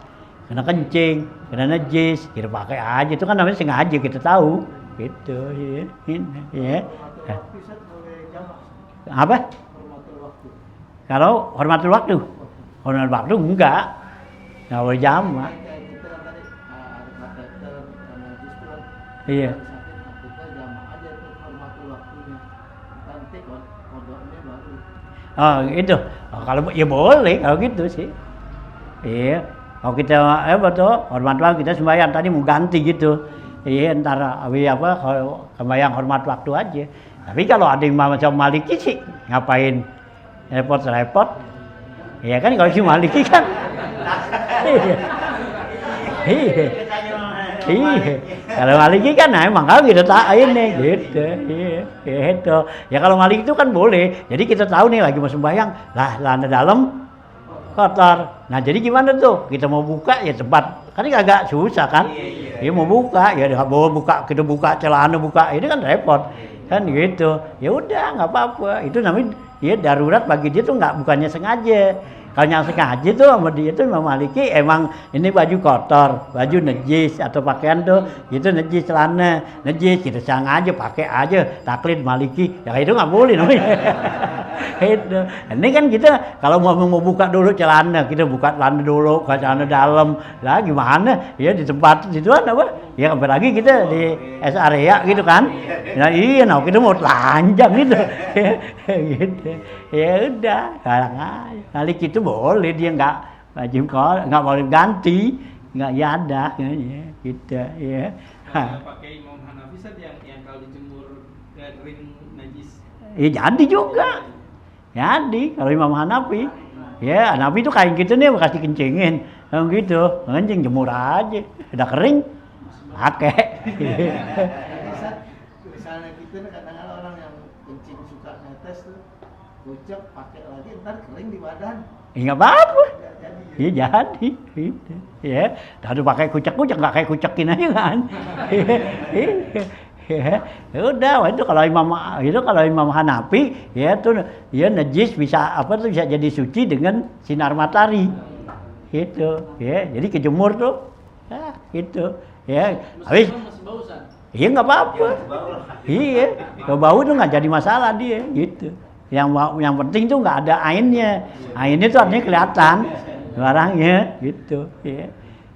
kena kencing, kena najis, kita pakai aja itu kan namanya sengaja kita tahu, gitu ya. Apa? Kalau hormatul waktu enggak boleh jamak. Iya. Oh itu, kalau ya boleh kalau gitu sih. Iya. Kalau kita betul hormat waktu kita sembahyang tadi mau ganti gitu. Iya antara kalau sembahyang hormat waktu aja. Tapi kalau ada Imam Maliki sih ngapain repot-repot. Iya kan kalau si Maliki kan. Iya. Kalau Maliki kan emang kalau kita tak ini gitu. Iya. Itu. Ya kalau Maliki itu kan boleh. Jadi kita tahu nih lagi mau sembahyang, lana dalam kotor. Nah jadi gimana tuh? Kita mau buka ya tempat kan agak susah kan? Iya mau buka ya kita buka celana buka ini kan repot kan gitu. Ya udah nggak apa-apa. Itu namanya ya darurat bagi dia tuh bukannya sengaja. Kalau yang sengaja tuh sama dia tuh Imam Maliki emang ini baju kotor, baju najis atau pakaian tuh itu najis celana najis kita sengaja pakai aja taklid Maliki ya itu nggak boleh namanya. Itu. Ini kan kita kalau mau buka dulu celana kita buka celana dulu ke celana dalam lah gimana ya di tempat situan apa ya apalagi kita di area gitu kan. Nah iya kita mau telanjang gitu. Gitu. Ya udah sekarang aja kali itu boleh dia nggak wajib nggak boleh ganti nggak ada gitu ya. Pakai Imam Hanafi yang kalau dijemur kering najis. Ya jadi juga. Jadi kalau Imam Hanafi ya Hanafi itu kain gitu nih bekas dikencingin gitu kencing jemur aja udah kering pakai. Misalnya kita kadang-kadang orang yang kencing suka netes tuh ucap pakai lagi ntar kering di badan. Enggak apa-apa. Iya jadi. Gitu. Ya, tadi pakai kucek-kucek enggak kayak kucekin aja kan. Ya, udah itu kalau Imam Hanafi ya tuh ya najis bisa bisa jadi suci dengan sinar matahari. Gitu. Ya, jadi kejemur tuh. Ya, gitu. Ya, habis Masih bau San. iya enggak apa-apa. Iya, kalau bau itu enggak jadi masalah dia gitu. Yang penting tuh nggak ada ainnya. Ainnya tuh artinya kelihatan barangnya gitu ya.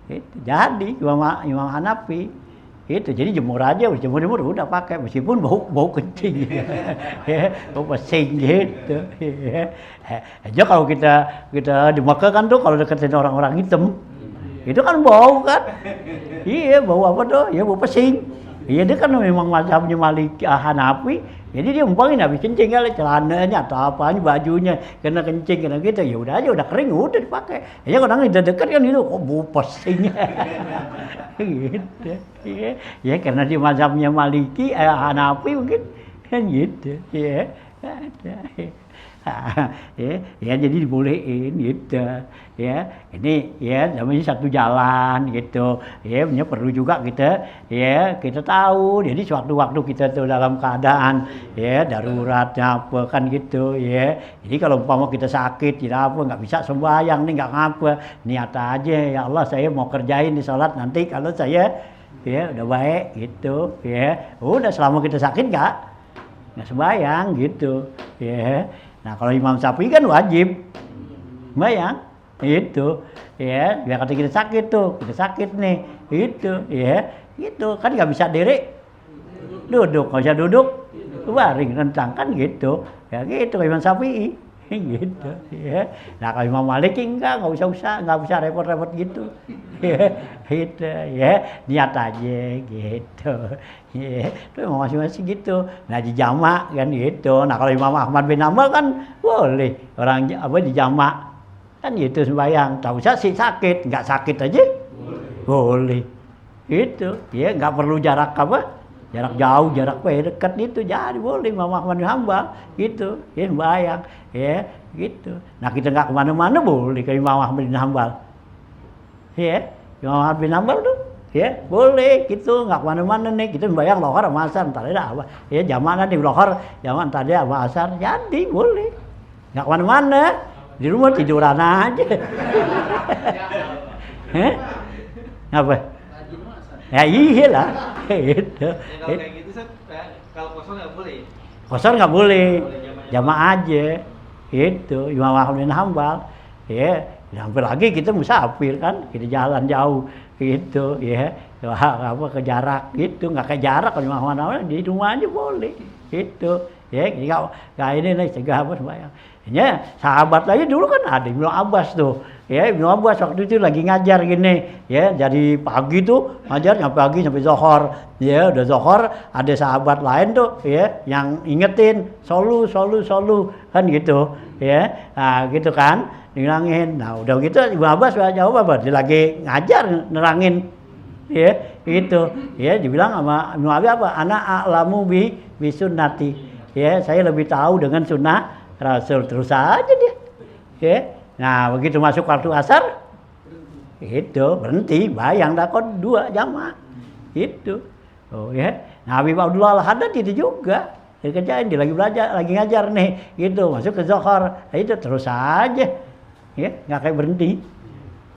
Itu jadi Imam Hanafi itu jadi jemur aja jemur udah pakai meskipun bau kencing ya bau pesing gitu ya. Aja kalau kita di Mekah kan tuh kalau deketin orang-orang hitam itu kan bau kan. Iya bau apa tuh ya bau pesing. Iya dia kan memang mazhabnya Maliki Hanafi, jadi dia umpamanya habis kencing kali celananya atau apanya bajunya kena kencing kena gitu ya udah aja udah kering udah dipakai. Ya orang udah dekat kan itu kok bau pesing. Gitu. Ya karena dia mazhabnya Maliki Hanafi mungkin kan gitu. Ya. Ya jadi dibolehin gitu ya. Ini ya namanya satu jalan gitu ya, perlu juga kita tahu. Jadi sewaktu-waktu kita tuh dalam keadaan ya daruratnya apa kan gitu ya. Jadi kalau umpama kita sakit tidak apa, nggak bisa sembahyang nih, nggak ngapa, niat aja ya Allah saya mau kerjain di sholat nanti kalau saya ya udah baik gitu ya. Udah selama kita sakit nggak sembahyang gitu ya. Nah kalau Imam Syafi'i kan wajib sembahyang itu ya. Biar kata kita sakit nih itu ya, gitu kan nggak bisa diri duduk, nggak bisa duduk baring rentang kan gitu ya, gitu Imam Syafi'i gitu ya. Nah kalau Imam Malik nggak usah repot-repot gitu ya, gitu ya, niat aja gitu ya. Itu masing-masing gitu. Nah di jamak kan gitu. Nah kalau Imam Ahmad bin Hanbal kan boleh orang di jamak kan gitu sembahyang. Tak usah sih sakit, nggak sakit aja boleh gitu ya, nggak perlu jarak jauh, jarak dekat itu jadi boleh Imam Ahmad bin Hanbal gitu ya sembahyang ya gitu. Nah kita nggak kemana-mana boleh ke Imam Ahmad bin Hanbal ya. Imam Ahmad bin Hanbal tuh ya boleh gitu, nggak kemana-mana nih kita sembahyang lohor sama asar, entar ada apa ya jamaah nanti lohor jamaah entar ada sama asar, jadi boleh nggak kemana-mana, di rumah tiduran aja. Apa? Ya iyalah gitu. Kalau kayak gitu kalau kosong nggak boleh. Kosong nggak boleh, jamaah aja itu Imam Ahmad bin Hanbal ya. Sampai lagi kita musafir kan, kita jalan jauh gitu ya, apa ke jarak gitu, nggak ke jarak kalau Imam Ahmad bin Hanbal di rumah aja boleh gitu ya. Nggak ini nih cegah apa sembahyang ya. Sahabat aja dulu kan ada Ibnu Abbas tuh ya. Ibnu Abbas waktu itu lagi ngajar gini ya, jadi pagi tuh ngajar sampai pagi sampai zuhur ya. Udah zuhur ada sahabat lain tuh ya yang ingetin solu kan gitu ya. Nah gitu kan bilangin. Nah udah gitu Ibnu Abbas jawab apa, dia lagi ngajar nerangin ya itu ya, dibilang sama Ibnu Abbas apa, ana a'lamu bi sunnati ya, saya lebih tahu dengan sunnah Rasul. Terus aja dia ya. Nah begitu masuk waktu asar itu berhenti bayang dakon 2 jamaah itu oh ya. Nah Habib Abdullah Al-Haddad itu juga dia kerjain, dia lagi belajar, lagi ngajar nih gitu, masuk ke zuhur itu terus aja ya, nggak kayak berhenti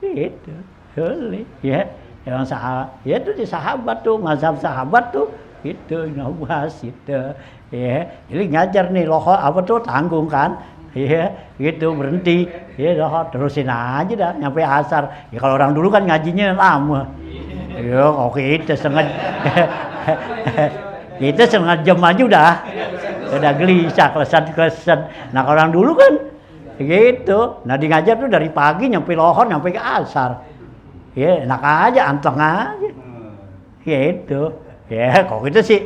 itu boleh ya. Yang sahabat ya itu di sahabat tuh, mazhab sahabat tuh itu Abbas itu ya. Jadi ngajar nih lohor apa tuh tanggung kan ya gitu, berhenti ya lohor terusin aja dah nyampe asar ya. Kalau orang dulu kan ngajinya lama ya, oke itu setengah jam aja udah gelisah kelesan. Nah kalau orang dulu kan gitu, nah di ngajar tuh dari pagi nyampe lohor nyampe ke asar ya, enak aja anteng aja gitu ya. Kok gitu sih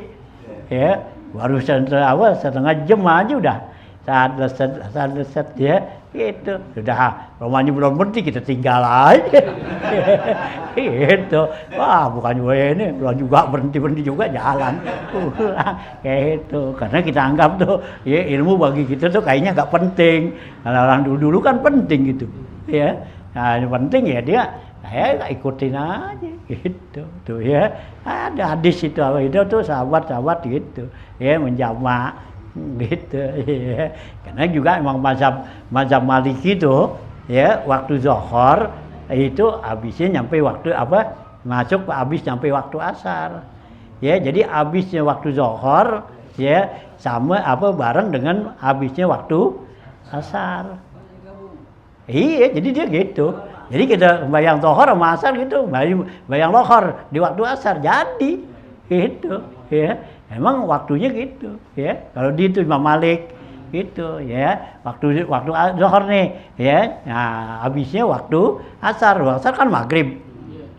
ya, baru setengah jam aja udah saat leset ya gitu. Sudah rumahnya belum berhenti kita tinggal aja gitu. Wah bukan juga ini belum juga berhenti juga jalan pulang kayak gitu. Karena kita anggap tuh ya ilmu bagi kita tuh kayaknya nggak penting. Kalau orang dulu kan penting gitu ya. Nah yang penting ya dia saya ikutin aja gitu tuh ya. Ada hadis itu apa itu tuh sahabat gitu ya, menjamak gitu ya. Karena juga emang mazhab Maliki itu ya, waktu zuhur itu habisnya nyampe waktu apa, masuk habis nyampe waktu asar ya. Jadi habisnya waktu zuhur ya sama apa bareng dengan habisnya waktu asar. Iya, jadi dia gitu. Jadi kita bayang zuhur sama asar gitu, bayang lohor di waktu asar jadi gitu ya. Emang waktunya gitu ya. Kalau di itu Imam Malik gitu ya. Waktu zuhur nih ya. Nah, habisnya waktu asar. Asar kan maghrib.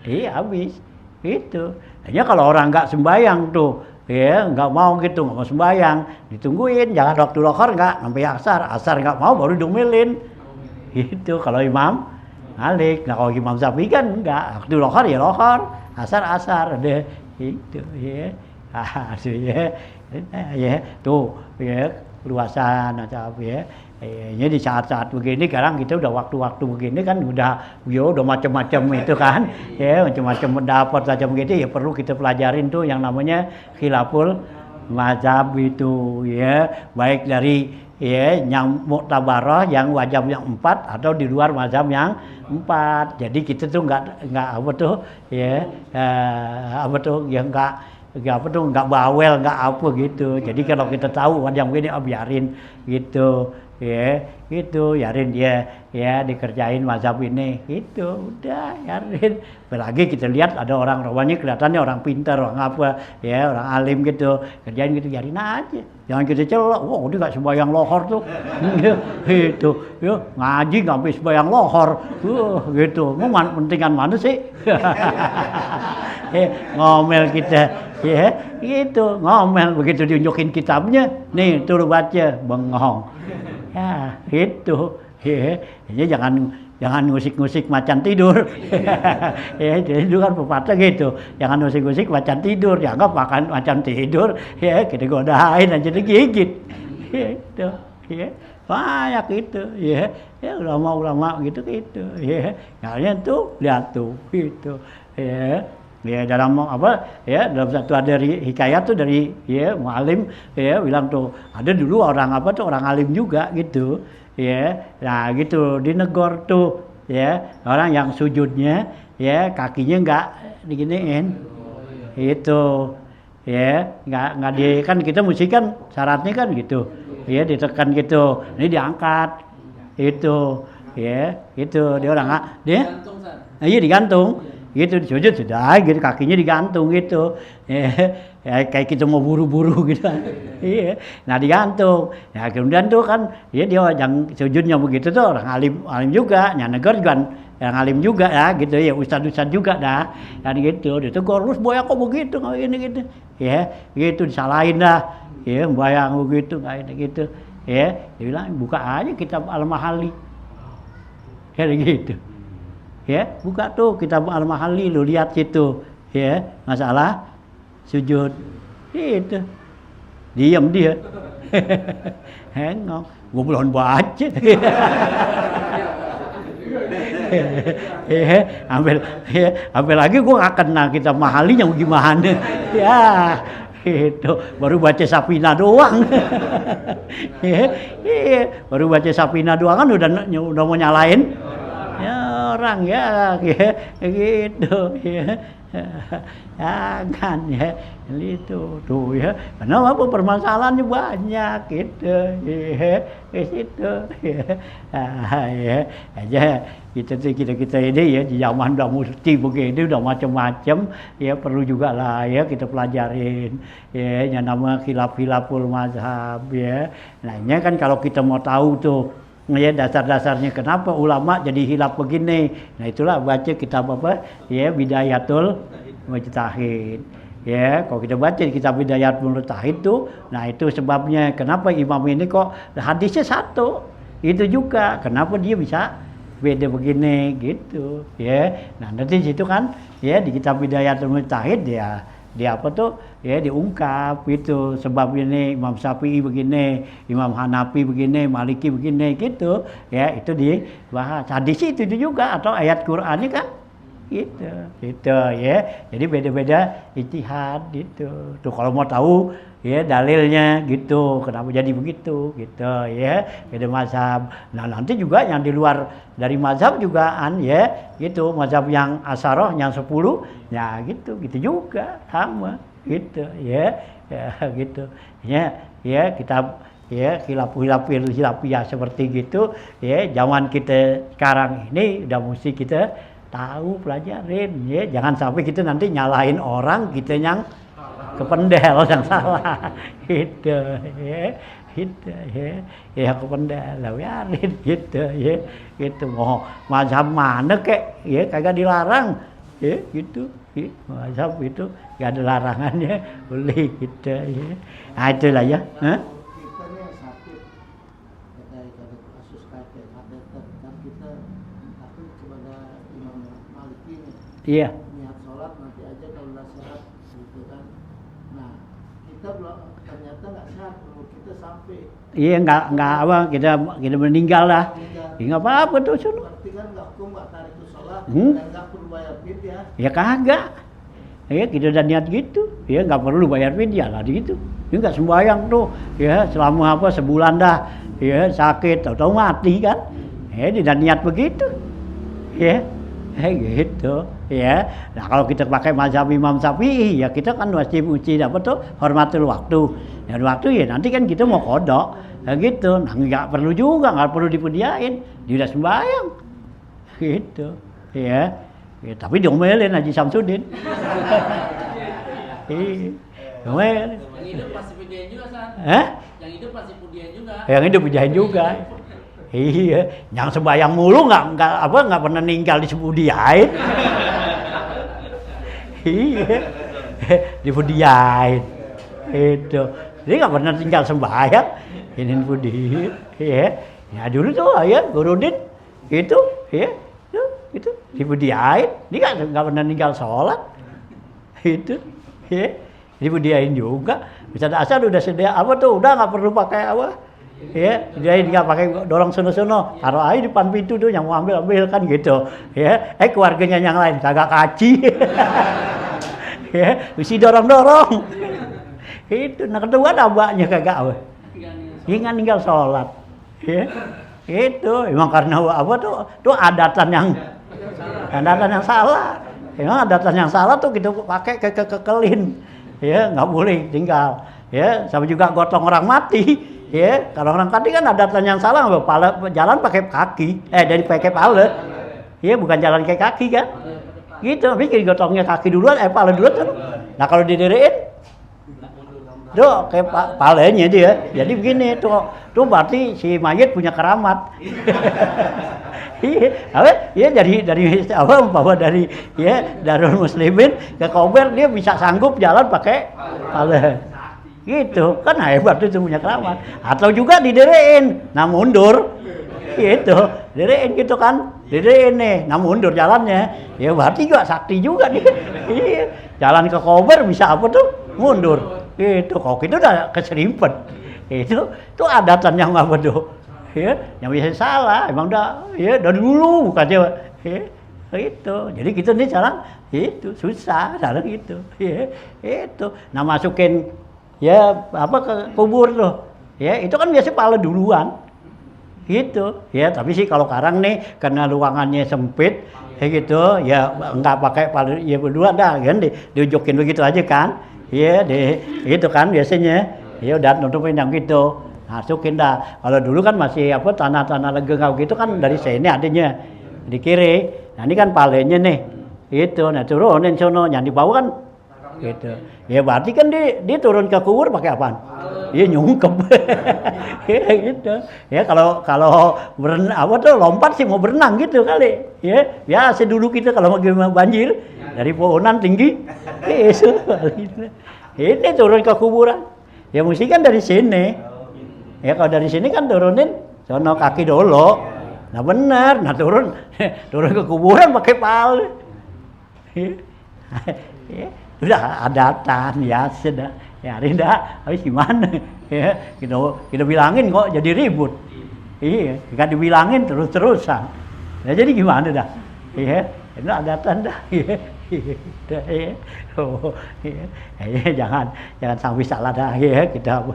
Iya, habis. Gitu. Hanya kalau orang enggak sembayang tuh ya, enggak mau gitu, enggak mau sembayang, ditungguin jangan waktu lohor enggak sampai asar enggak mau baru diomelin. Gitu kalau Imam Malik. Nah kalau Imam Syafi'i kan enggak, waktu lohor ya lohor, asar deh itu ya. Aduh ya tuh ya luasan atau apa ya Ini di saat-saat begini sekarang kita udah waktu-waktu begini kan udah macam-macam itu kan, ya macam-macam pendapat macam gitu ya perlu kita pelajarin tuh yang namanya khilaful mazhab itu ya, baik dari ya yang muktabarah yang wajib yang 4 atau di luar mazhab yang 4. Jadi kita tuh nggak apa tuh ya apa tuh ya nggak bawel nggak apa gitu. Jadi kalau kita tahu yang begini biarin gitu. Ya, gitu, yarin dia ya dikerjain mazhab ini, gitu, udah yarin. Apalagi kita lihat ada orang rawanya kelihatannya orang pintar, orang apa, ya orang alim gitu, kerjain gitu, yarin aja. Jangan kita celok, wah dia nggak sembahyang lohor tuh, gitu, ya ngaji nggak habis sembahyang lohor, gitu, mau pentingan mana sih? Ngomel kita, ya, gitu, ngomel begitu diunjukin kitabnya, nih turun baca, bengong. Ya, itu. Ya, jangan ngusik-ngusik macan tidur. Ya, jadi itu kan pepatah gitu. Jangan ngusik-ngusik macan tidur, dianggap makan macan tidur, ya kita godain aja digigit. Gitu. Ya. Banyak gitu, ya. Ya ulama-ulama gitu. Ya. Kalian tuh lihat tuh gitu. Ya. Ya dalam apa ya dalam satu ada hikayat tuh dari ya mualim ya bilang tuh ada dulu orang apa tuh orang alim juga gitu ya, nah gitu dinegor tuh ya orang yang sujudnya ya kakinya nggak diginiin itu ya nggak di kan kita mesti kan syaratnya kan gitu ya ditekan gitu ini diangkat itu ya itu dia orang dia iya digantung gitu sujud sudah gitu kakinya digantung gitu ya kayak kita mau buru-buru gitu iya nah digantung ya kemudian tuh kan ya dia yang sujudnya begitu tuh orang alim juga nyanegar juga yang alim juga ya gitu ya ustad juga dah dan gitu dia tuh gorus boya kok begitu nggak ini gitu ya gitu disalahin dah ya bayang begitu nggak ini gitu ya dia bilang buka aja kitab Al-Mahalli kayak gitu. Ya, buka tuh kitab Al-Mahalli lu lihat situ. Ya, masalah sujud. Itu. Diam dia. Hengong. Gua belum baca. Ambil lagi gua nggak kenal kitab Mahallinya gimana. Ya, itu baru baca Safina doang. Baru baca Safina doang kan udah mau nyalain. Ya orang ya gitu ya kan ya itu tuh ya karena apa permasalahannya banyak gitu ya itu ya aja kita ini ya di zaman udah mesti begini udah macam-macam ya perlu juga lah ya kita pelajarin ya yang nama khilaful mazhab ya nah ini kan kalau kita mau tahu tuh ya dasar-dasarnya kenapa ulama jadi hilaf begini. Nah itulah baca kitab apa? Ya Bidayatul Mujtahid. Ya, kalau kita baca kitab Bidayatul Mujtahid tuh, nah itu sebabnya kenapa imam ini kok hadisnya satu. Itu juga kenapa dia bisa beda begini gitu. Ya. Nah, nanti situ kan ya di kitab Bidayatul Mujtahid dia apa tuh ya diungkap itu sebab ini Imam Syafi'i begini, Imam Hanafi begini, Maliki begini gitu ya itu dibahas hadis itu juga atau ayat Qur'annya kan gitu ya jadi beda-beda ijtihad gitu tuh kalau mau tahu ya dalilnya gitu kenapa jadi begitu gitu ya beda mazhab nah nanti juga yang di luar dari mazhab jugaan ya gitu mazhab yang asaroh yang 10 ya gitu juga sama gitu ya gitu ya kitab ya khilafiyah seperti gitu ya zaman kita sekarang ini udah mesti kita tahu pelajarin ya jangan sampai kita nanti nyalahin orang kita yang kependel yang salah gitu ya gitu ya kependel biarin gitu ya gitu mau mazhab mana kek ya kagak dilarang ya gitu ya, mazhab itu gak ada larangannya boleh gitu ya nah itulah ya iya niat sholat nanti aja kalau udah sehat gitu kan nah kita belum ternyata nggak sehat dulu kita sampai Iya nggak apa kita meninggal lah. Ya nggak apa-apa tuh sono. berarti kan nggak hukum nggak tarik itu sholat Hmm. dan nggak perlu bayar fidyah. Ya kagak. Ya kita udah niat gitu. Ya nggak perlu bayar fidyah lah gitu. Ya nggak sembahyang tuh. Ya selama apa sebulan dah. Ya sakit atau mati kan. Ya tidak niat begitu. Ya. Gitu. Ya. Nah kalau kita pakai mazhab Imam Syafi'i ya kita kan wajib uji apa tuh hormatul waktu. Dan waktu ya nanti kan kita mau kodok. Ya gitu. Nah nggak perlu juga, nggak perlu dipediain. Dia udah sembahyang. Gitu. Ya. Ya, tapi diomelin Haji Samsudin. Iya. Diomelin. Yang hidup pasti pujian juga, San. Hah? Yang hidup pasti pujian juga. Yang hidup pujian juga. Iya, yang sembahyang mulu nggak pernah ninggal disebudiain. Iya, dibudiain. Itu, dia nggak pernah tinggal sembahyang. Ini budi, ya. Ya dulu tuh ya, Gurudin, itu, ya, itu dibudiain. Dia nggak pernah ninggal sholat. Itu, ya, dibudiain juga. Bisa asal udah sedia apa tuh, udah nggak perlu pakai apa. Ya, dia nggak pakai dorong sono-sono, taruh aja di depan pintu tuh yang mau ambil kan gitu. Ya, keluarganya yang lain kagak kaci. Ya, mesti dorong-dorong. Itu, nah kedua abahnya kagak apa. Dia nggak ninggal sholat. Ya, itu emang karena apa tuh adatan yang salah. Emang adatan yang salah tuh kita pakai kekelin. Ya, nggak boleh tinggal. Ya, sama juga gotong orang mati. Ya, kalau orang tadi kan adatan yang salah, jalan pakai kaki, dari pakai pala. Ya, bukan jalan kayak kaki kan. Gitu, tapi gotongnya kaki duluan, pala duluan kan. Nah kalau didiriin, tuh kayak palanya dia. Jadi begini, tuh berarti si mayit punya keramat. Iya, dari apa bahwa dari ya Darul Muslimin ke Kober dia bisa sanggup jalan pakai pala. Gitu kan hebat itu punya keramat. Atau juga didiriin, nah mundur gitu, didiriin gitu kan, didiriin nih, nah mundur jalannya, ya berarti juga sakti juga nih. Iya, jalan ke Kober bisa apa tuh mundur gitu. Kok itu udah keserimpet itu adatan yang apa tuh ya, yang bisa salah emang udah ya dari dulu bukannya ya itu. Jadi gitu nih sekarang itu susah sekarang gitu ya itu. Nah masukin ya apa ke kubur tuh ya itu kan biasa pala duluan gitu ya. Tapi sih kalau sekarang nih karena ruangannya sempit kayak gitu ya nggak pakai pala ya berdua dah kan diujokin begitu aja kan ya itu kan biasanya ya udah nutupin yang gitu masukin dah. Kalau dulu kan masih apa tanah-tanah legengau gitu kan dari sini adanya di kiri. Nah ini kan palanya nih itu, nah turunin sono yang di bawah kan gitu. Ya berarti kan dia turun ke kubur pakai apaan? Iya nyungkep. Ya gitu. Ya kalau apa tuh lompat sih mau berenang gitu kali. Ya biasa dulu kita kalau mau banjir dari pohonan tinggi. Ini turun ke kuburan. Ya mesti kan dari sini. Ya kalau dari sini kan turunin sono kaki dulu. Nah benar, nah turun ke kuburan pakai pal. Ya. Udah adatan ya sudah ya Rinda habis gimana ya kita bilangin kok jadi ribut. Iya nggak dibilangin terus-terusan ya jadi gimana dah ya itu adatan dah ya. Oh, ya, jangan sampai salah dah ya kita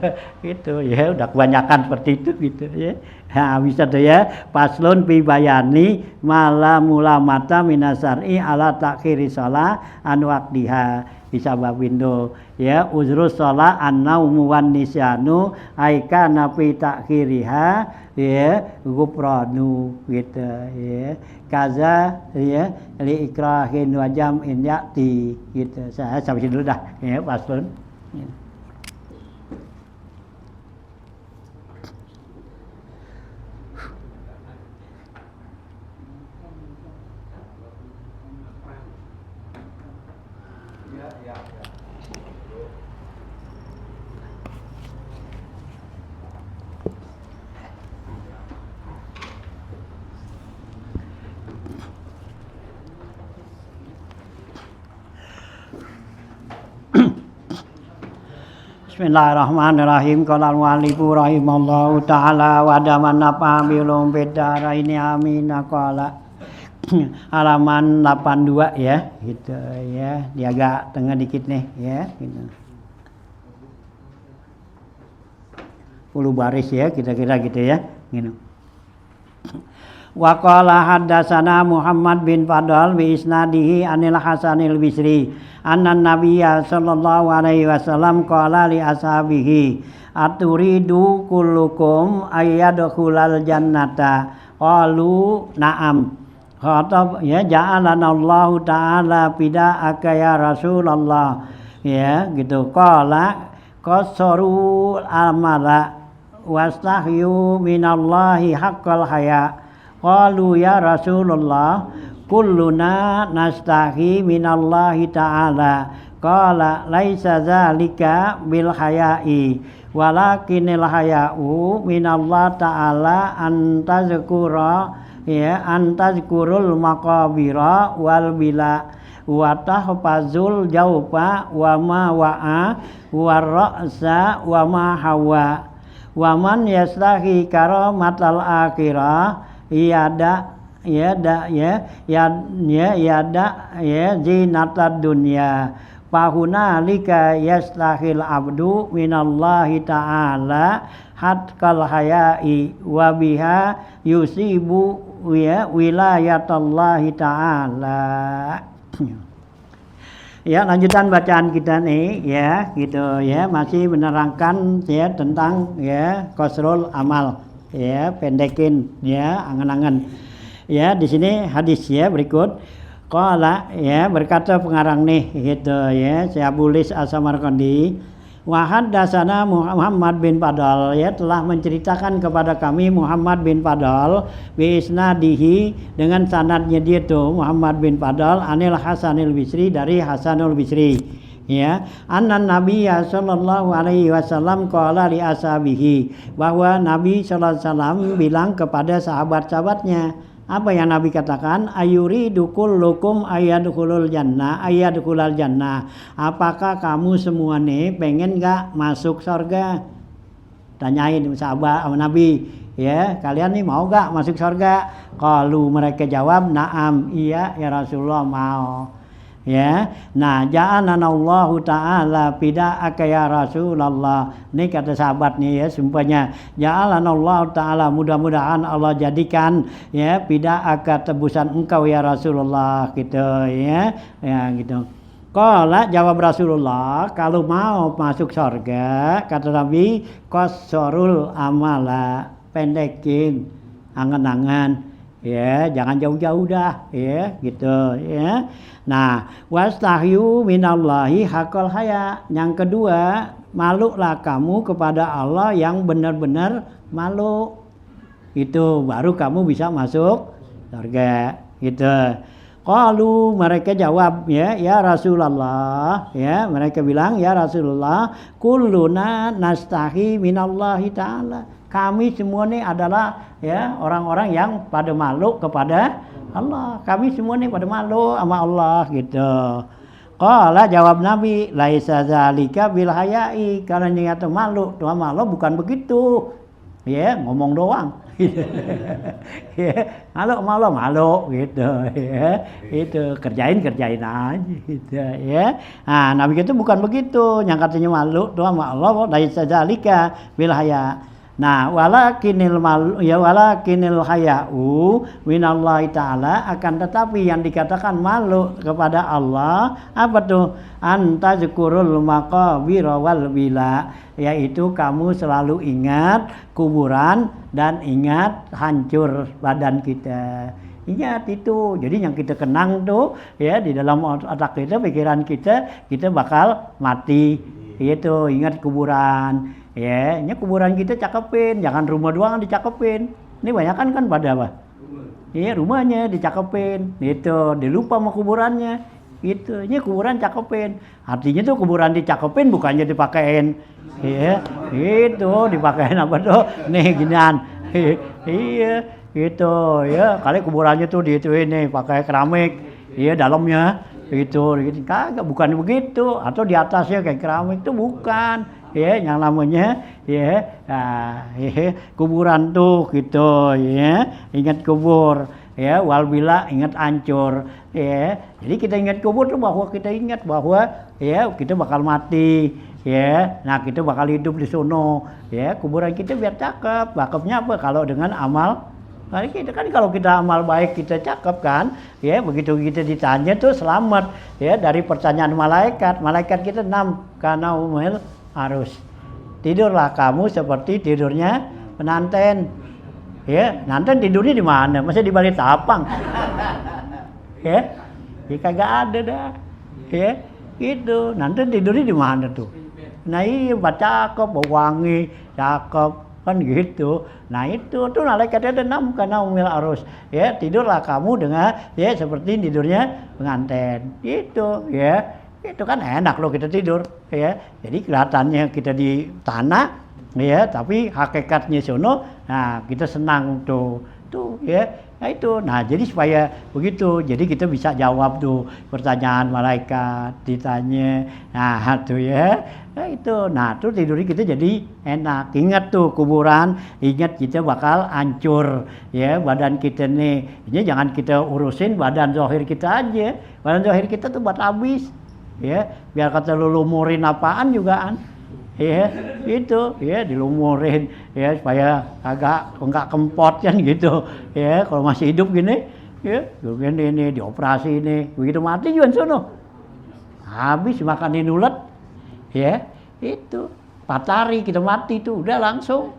gitu ya udah kebanyakan seperti itu gitu ya. Nah, bisa tuh ya paslon fi bayani mala mulamata minasari ala takhiri shalah an waqtiha bisa babindo ya uzrus shalah annaumu wan nisyanu aika nafi takhiriha ya gufranu gitu ya kaza ya li ikrahin wa jam'in yati gitu. Saya sampai dulu dah ya paslon ya. Bismillahirrahmanirrahim. Qala al-mu'allifu rahimallahu ta'ala wa daman nafa bilum bidaraini amin. Qala halaman 82 ya, gitu ya. Dia agak tengah dikit nih ya, gitu. 10 baris ya, kira-kira gitu ya, gitu. Wa qala haddatsana Muhammad bin Fadl bi isnadihi anil Hasanil Bisri anna nabiyya sallallahu alaihi wasallam qala li ashabihi aturidu kullukum ayyadkhulal jannata qalu na'am khatab ya ja'alanallahu ta'ala bida'aka ya Rasulullah ya gitu qala qasaru amala wastahyu minallahi haqqal haya qalu ya Rasulullah kulluna nastahi minallahi ta'ala qala laisa zalika bil haya'i walakinil haya'u minallahi ta'ala antazkura ya antazkurul maqabira wal bila wa tahfazul jawfa wa ma wa'a wa ra'sa wa ma hawa wa man yastahi karamatal akhirah yada zinatad dunya fahunalika yastahil abdu minallahi ta'ala hatkal haya'i wa biha yusibu ya wilayatallahi ta'ala. Ya, lanjutan bacaan kita nih ya, gitu ya, masih menerangkan ya tentang ya qasrul amal. Ya, pendekin ya, angan-angan. Ya, di sini hadis ya berikut. Qala ya berkata pengarang nih gitu ya, Syabulis As-Samarqandi. Wa haddatsana Muhammad bin Fadl ya telah menceritakan kepada kami Muhammad bin Fadl bi isnadihi dengan sanadnya dia tuh Muhammad bin Fadl anil Hasanil Bisri dari Hasanul Bisri ya anna nabiyya sallallahu alaihi wasallam qala li ashabihi bahwa Nabi sallallahu alaihi wasallam bilang kepada sahabat-sahabatnya. Apa yang Nabi katakan? Ayuridu kullukum ayadkhulul jannah ayadkhulal jannah. Apakah kamu semua nih pengen enggak masuk surga? Tanyain sahabat sama Nabi, ya, kalian nih mau enggak masuk surga? Kalau mereka jawab, "Na'am, iya ya Rasulullah mau." Ya, nah ja'alanallahu ta'ala bida'aka ya Rasulullah. Ini kata sahabat nih ya, sumpahnya ja'alanallahu ta'ala, mudah-mudahan Allah jadikan ya bida'aka tebusan engkau ya Rasulullah gitu ya. Ya gitu. Qala jawab Rasulullah, kalau mau masuk surga kata Nabi qasarul amala, pendekin angan-angan. Ya, jangan jauh-jauh dah, ya, gitu, ya. Nah, wastahyu minallahi haqqal haya. Yang kedua, malulah kamu kepada Allah yang benar-benar malu. Itu baru kamu bisa masuk surga, gitu. Qalu mereka jawab ya Rasulullah, ya, mereka bilang ya Rasulullah, kulluna nastahi minallahi ta'ala. Kami semua ini adalah ya orang-orang yang pada malu kepada Allah. Kami semua ini pada malu sama Allah gitu. Qala jawab Nabi, laisa zalika bil haya'i. Kalau nyata malu, Tuhan malu bukan begitu. Ya, ngomong doang. Ya, malu gitu ya. Itu kerjain aja gitu ya. Nah, Nabi itu bukan begitu. Yang katanya malu Tuhan sama Allah, laisa zalika bil haya'. Nah, walakinil haya'u minallahi ta'ala, akan tetapi yang dikatakan malu kepada Allah apa tuh? Antazkurul maqabira wal bila, yaitu kamu selalu ingat kuburan dan ingat hancur badan kita. Ingat itu. Jadi yang kita kenang tuh ya di dalam otak kita, pikiran kita bakal mati. Itu ingat kuburan. Ya, ini kuburan kita cakepin, jangan rumah doang dicakepin. Ini banyakan kan pada apa? Iya, rumahnya dicakepin. Itu, dilupa sama kuburannya. Itu, ini kuburan cakepin. Artinya tuh kuburan dicakepin bukannya dipakein. Iya, itu dipakein apa tuh? Nih ginian. Iya, itu ya. Kali kuburannya tuh diituin nih pakai keramik. Iya, dalamnya itu kagak, bukan begitu. Atau di atasnya kayak keramik itu bukan. ya yang namanya kuburan tuh gitu ya, ingat kubur ya, wal bila ingat hancur ya. Jadi kita ingat kubur tuh bahwa kita ingat bahwa ya kita bakal mati ya. Nah, kita bakal hidup di sono ya. Kuburan kita biar cakep. Cakepnya apa? Kalau dengan amal baik kita kan, kalau kita amal baik kita cakep kan ya, begitu kita ditanya tuh selamat ya dari pertanyaan malaikat. Malaikat kita 6 karena umil harus tidurlah kamu seperti tidurnya penanten ya. Penanten tidurnya di mana? Masa di balik tapang ya? Ya kagak ada dah ya gitu. Nanti tidurnya di mana tuh? Nah iya, cakep, wangi, cakep kan gitu. Nah itu tuh malaikatnya ada 6 karena umil arus ya, tidurlah kamu dengan ya seperti tidurnya pengantin gitu ya. Itu kan enak loh kita tidur ya, jadi kelihatannya kita di tanah ya, tapi hakikatnya sono. Nah kita senang tuh ya. Nah itu, nah jadi supaya begitu, jadi kita bisa jawab tuh pertanyaan malaikat ditanya. Nah tuh ya, nah itu, nah tuh tidurnya kita jadi enak. Ingat tuh kuburan, ingat kita bakal hancur ya badan kita nih. Ini jangan kita urusin badan zahir kita aja, badan zahir kita tuh buat habis ya, biar kata lu lumurin apaan jugaan. Ya, itu ya dilumurin ya supaya agak enggak kempot kan gitu ya. Kalau masih hidup gini ya, gini ini dioperasi ini, begitu mati juga sono habis makanin ulet ya. Itu 4 hari kita mati tuh udah langsung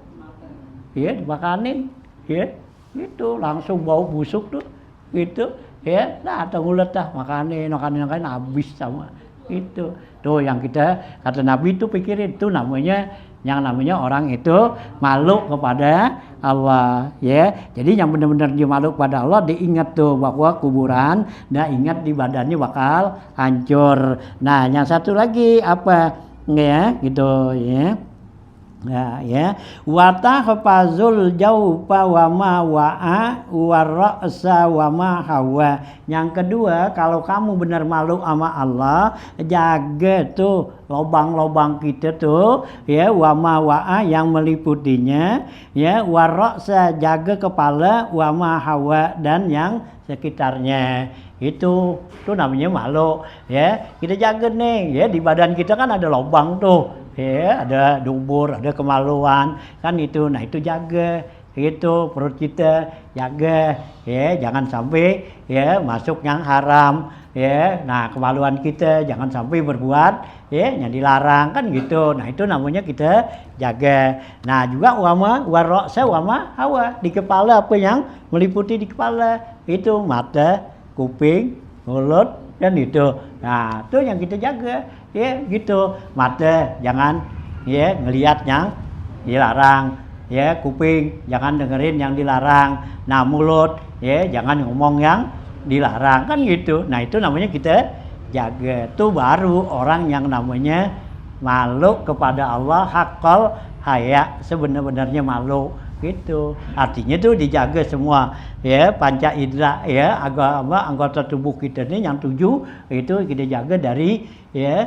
ya dimakanin ya, itu langsung bau busuk tuh gitu ya. Nah ada ulet dah makanin habis sama itu. Tuh yang kita kata Nabi itu pikirin, itu namanya yang namanya orang itu malu kepada Allah ya. Jadi yang benar-benar dia malu kepada Allah, diingat tuh bahwa kuburan, nah ingat di badannya bakal hancur. Nah yang satu lagi apa ya gitu ya. Nah ya, watahfazul jaufa wa ma wa'a warra'sa wa ma hawa. Yang kedua, kalau kamu benar malu sama Allah, jaga tuh lobang-lobang kita tuh ya, wa ma wa'a yang meliputinya ya, warra'sa jaga kepala, wa ma hawa dan yang sekitarnya. Itu namanya malu ya. Kita jaga nih ya, di badan kita kan ada lobang tuh ya, ada dubur, ada kemaluan kan itu. Nah itu jaga itu, perut kita jaga ya, jangan sampai ya masuk yang haram ya. Nah kemaluan kita jangan sampai berbuat ya yang dilarang kan gitu. Nah itu namanya kita jaga. Nah juga wama waroksa wama hawa, di kepala apa yang meliputi di kepala itu, mata, kuping, mulut kan itu. Nah itu yang kita jaga ya gitu. Mata jangan ya ngelihat yang dilarang ya, kuping jangan dengerin yang dilarang. Nah mulut ya jangan ngomong yang dilarang kan gitu. Nah itu namanya kita jaga. Itu baru orang yang namanya malu kepada Allah, haqqal haya, sebenar-benarnya malu gitu. Artinya tuh dijaga semua ya, panca indera ya, agama anggota tubuh kita ini yang 7 itu kita jaga dari ya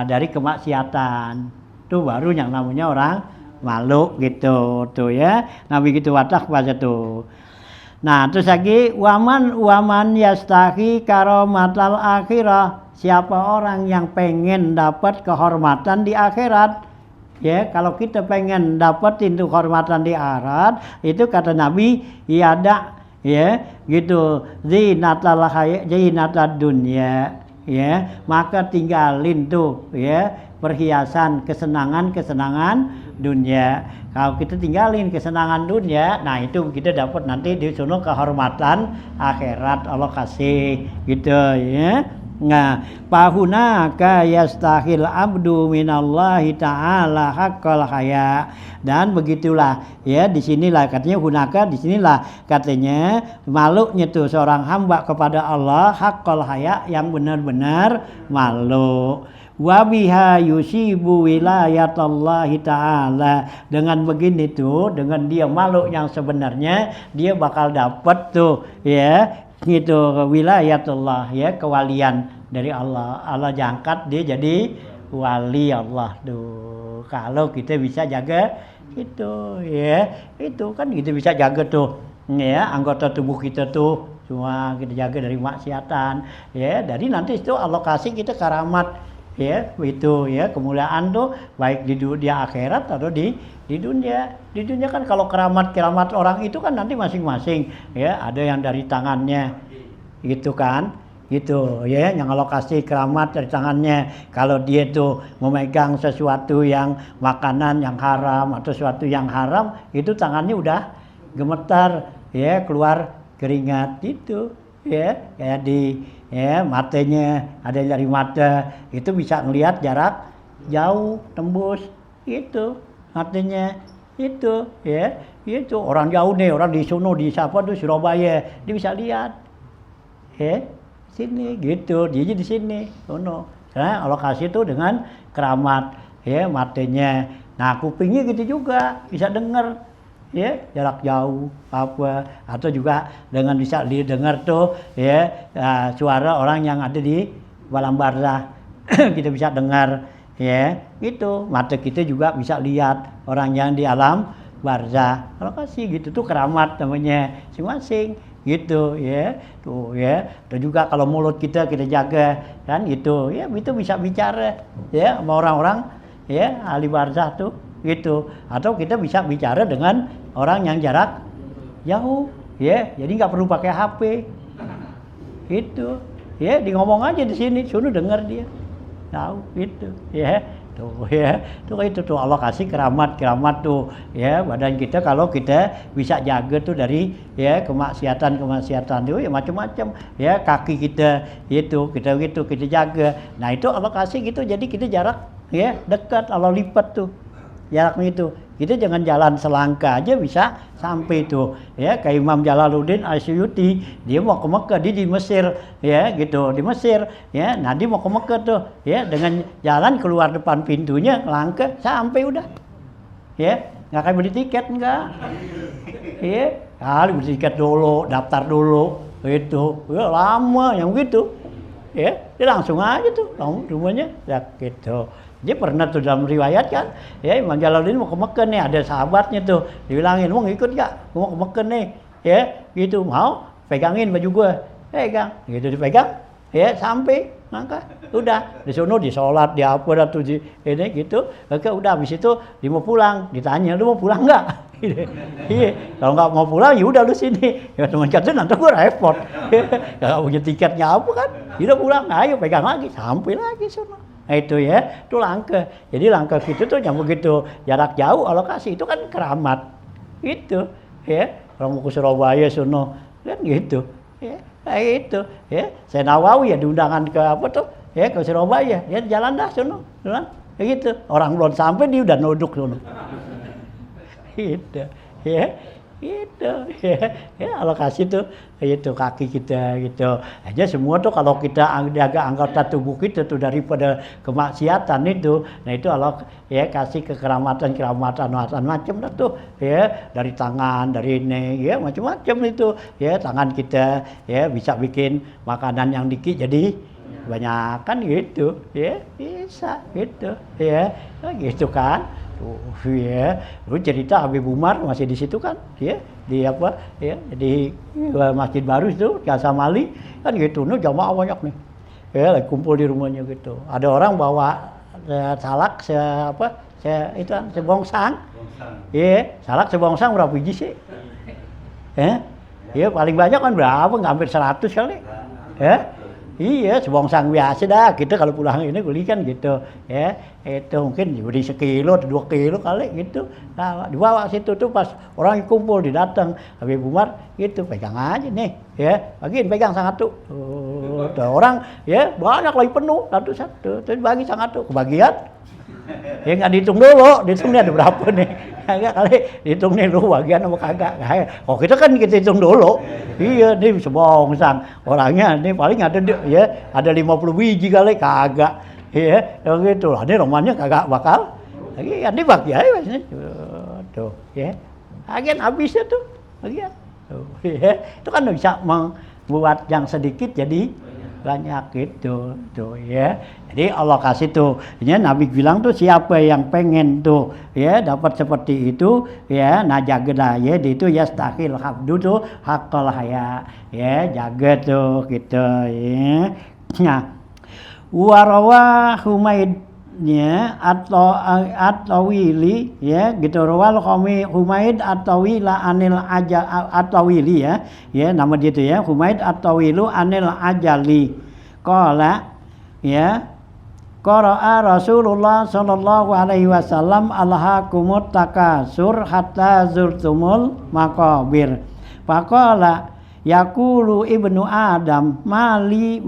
dari kemaksiatan. Itu baru yang namanya orang malu gitu tuh ya. Nah begitu watak baca tuh. Nah terus lagi waman yastahi karomatal akhirah, siapa orang yang pengen dapat kehormatan di akhirat ya. Kalau kita pengen dapetin tuh kehormatan di akhirat, itu kata Nabi iada ya gitu, zinatad dunya ya, maka tinggalin tuh ya perhiasan kesenangan dunia. Kalau kita tinggalin kesenangan dunia, nah itu kita dapat nanti di sono kehormatan akhirat Allah kasih gitu ya. Nah, pahunaka yastahil abdu minallahi ta'ala haqqal haya. Dan begitulah ya, disinilah katanya hunaka, disinilah katanya malunya tuh seorang hamba kepada Allah haqqal haya, yang benar-benar malu. Wa biha yusibu wilayatallahi ta'ala. Dengan begini tuh, dengan dia malu yang sebenarnya, dia bakal dapat tuh ya gitu wilayatullah ya, kewalian dari Allah. Allah jangkat dia jadi wali Allah tuh Kalau kita bisa jaga itu ya, itu kan kita bisa jaga tuh ya anggota tubuh kita tuh semua kita jaga dari maksiatan ya. Dari nanti itu alokasi kita karamat ya, itu ya kemuliaan tuh baik di dunia akhirat atau di dunia. Di dunia kan kalau keramat orang itu kan nanti masing-masing ya, ada yang dari tangannya gitu kan. Gitu ya, yang alokasi keramat dari tangannya. Kalau dia tuh memegang sesuatu yang makanan yang haram atau sesuatu yang haram, itu tangannya udah gemetar ya, keluar keringat itu ya, kayak di ya matanya ada dari mata itu bisa ngelihat jarak jauh tembus itu matanya itu ya, itu orang jauh nih, orang di sono di siapa tuh Surabaya, dia bisa lihat ya sini gitu, dia di sini sono. Karena alokasi itu dengan keramat ya matanya. Nah kupingnya gitu juga bisa dengar ya jarak jauh apa, atau juga dengan bisa didengar tuh ya suara orang yang ada di alam barzah kita bisa dengar ya. Itu mata kita juga bisa lihat orang yang di alam barzah. Alokasi gitu tuh keramat namanya masing-masing gitu ya. Tuh ya. Dan juga kalau mulut kita jaga kan gitu ya, itu bisa bicara ya sama orang-orang ya ahli barzah tuh gitu. Atau kita bisa bicara dengan orang yang jarak jauh ya. Jadi nggak perlu pakai HP. Itu ya, di ngomong aja di sini, suruh dengar dia. Tahu itu ya. Tuh ya, itu tuh Allah kasih keramat tuh ya badan kita, kalau kita bisa jaga tuh dari ya kemaksiatan tuh ya macam-macam ya. Kaki kita itu kita jaga. Nah itu Allah kasih gitu, jadi kita jarak ya dekat, Allah lipat tuh jaraknya itu. Kita jangan jalan selangkah aja bisa sampai tuh ya. Kayak Imam Jalaluddin Asyuyuti, dia mau ke Mekah, dia di Mesir ya gitu, di Mesir ya. Nah dia mau ke Mekah tuh ya, dengan jalan keluar depan pintunya langkah sampai udah ya. Nggak kayak beli tiket enggak ya, kali beli tiket dulu, daftar dulu itu ya, lama yang gitu ya. Dia langsung aja tuh rumahnya ya gitu. Dia pernah tuh dalam riwayat kan ya, Imam Jalaluddin mau ke Mekah nih, ada sahabatnya tuh dibilangin, mau ngikut gak? Mau ke Mekah nih ya gitu, mau pegangin baju gua, pegang gitu, dipegang ya sampai maka udah di sono di sholat di apa dah tuh ini gitu. Oke udah, habis itu dia mau pulang, ditanya lu mau pulang nggak? Iya, kalau nggak mau pulang ya udah lu sini. Ya teman kata nanti gua repot. Kalau punya tiketnya apa kan? Udah pulang, ayo pegang lagi sampai lagi sono. Nah itu ya, itu langkah. Jadi langkah gitu tuh yang begitu jarak jauh alokasi itu kan keramat. Itu ya, orang mau ke Surabaya sono kan gitu. Ya, kayak itu ya. Saya Nawawi ya diundangan ke apa tuh? Ya ke Surabaya. Ya jalan dah sono, jalan. Kayak gitu. Orang belum sampai dia udah nuduk sono. Gitu. Ya. Gitu ya, alokasi tuh itu kaki kita gitu aja semua tuh. Kalau kita jaga anggota tubuh kita tuh daripada kemaksiatan itu, nah itu Allah ya kasih kekeramatan macam dah tuh ya, dari tangan, dari ini ya macam-macam itu ya. Tangan kita ya bisa bikin makanan yang dikit jadi banyak kan gitu ya, bisa gitu ya gitu kan. Tuh ya, lu cerita Habib Umar masih di situ kan, ya di apa ya, di Masjid Baru itu Jasa Mali kan gitu. Nih jamaah banyak nih, ya lagi kumpul di rumahnya gitu. Ada orang bawa salak itu sebongsang, ya salak sebongsang berapa biji sih? Ya paling banyak kan berapa? Nggak hampir 100 kali, ya. Iya, sebongsang biasa dah. Kita kalau pulang ini beli kan gitu, ya. Itu mungkin beli 1 kilo atau 2 kilo kali gitu. Nah, dibawa situ tuh pas orang kumpul didatang Habib Umar gitu, pegang aja nih, ya. Bagiin pegang satu. Tuh orang ya banyak lagi penuh satu. Terus bagi satu kebagian. Ya nggak dihitung dulu, dihitungnya ada berapa nih? Kagak kali dihitung nih lu bagian apa kagak. Oh kita kan kita hitung dulu. Iya nih sebongsang. Orangnya nih paling ada ya ada 50 biji kali kagak. Ya gitu lah. Ini romannya kagak bakal. Lagi kan dibagi aja biasanya. Tuh ya. Bagian habisnya tuh. Bagian. Tuh ya. Itu kan bisa membuat yang sedikit jadi banyak gitu tuh ya. Jadi Allah kasih tuh ya, Nabi bilang tuh siapa yang pengen tuh ya dapat seperti itu ya, nah jagalah ya itu yastahil habdu tuh haqqal haya ya, jaga tuh gitu ya. Nah warawa Humaid ya atau wili ya gitu, rawal Humaid atau wila anil aja atau wili ya nama dia itu ya, Humaid atau wilu anil ajali qala ya qara'a Rasulullah sallallahu alaihi wasallam alhaakumut takasur hatta zurtumul maqabir faqala yaqulu ibnu adam mali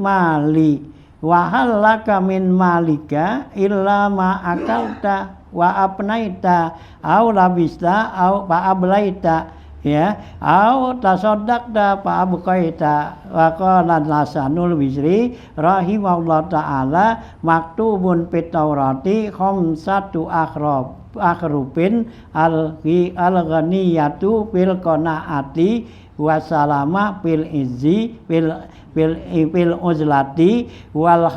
wa hal laka min malika illa ma akalta wa apnaita au labista au fa ablaita ya au tasaddaqta fa abqaita wa qala Hasanul Bisri rahimahullah taala maktubun fit Taurati khamsatu akhrubin al-ghaniyatu fil qanaati wasalama fil izzi fil uzlati wal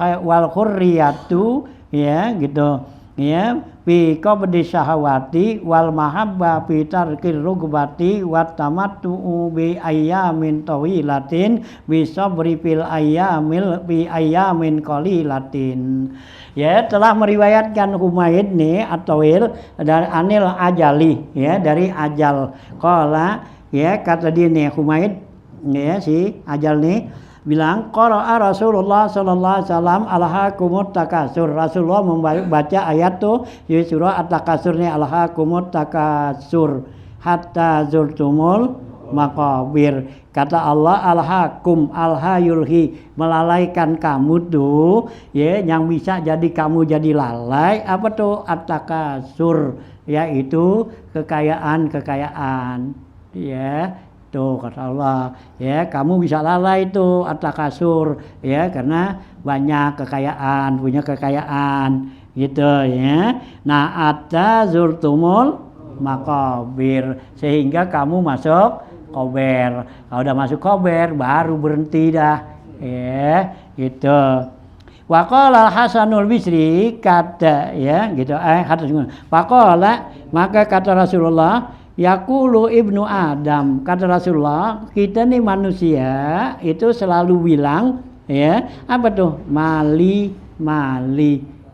khurriyatu ya gitu ya fi qabdi syahawati wal mahabba fi tarkil rugbati wat tamattu bi ayyamin tawilatin bi sabri fil ayyamin qalilatin. Ya telah meriwayatkan Humaid nih At-Tawil dari anil ajali ya, dari ajal qala ya, kata dia nih Humaid ya si ajal nih bilang qara'a Rasulullah sallallahu alaihi wasallam alhaakumut takasur. Rasulullah membaca ayat tuh di surah At-Takasur nih, alhaakumut takasur hatta zurtumul maqabir. Kata Allah alhaakum, alhayulhi, melalaikan kamu tuh ya, yang bisa jadi kamu jadi lalai apa tuh at-takasur, yaitu kekayaan ya. Tuh kata Allah ya, kamu bisa lalai itu at-takasur ya, karena banyak kekayaan, punya kekayaan gitu ya. Nah atta zurtumul maqabir, sehingga kamu masuk kober. Kalau udah masuk kober baru berhenti dah ya gitu. Wa qala Hasanul Bisri, kata ya gitu faqala, maka kata Rasulullah yaqulu ibnu Adam, kata Rasulullah kita nih manusia itu selalu bilang ya apa tuh, mali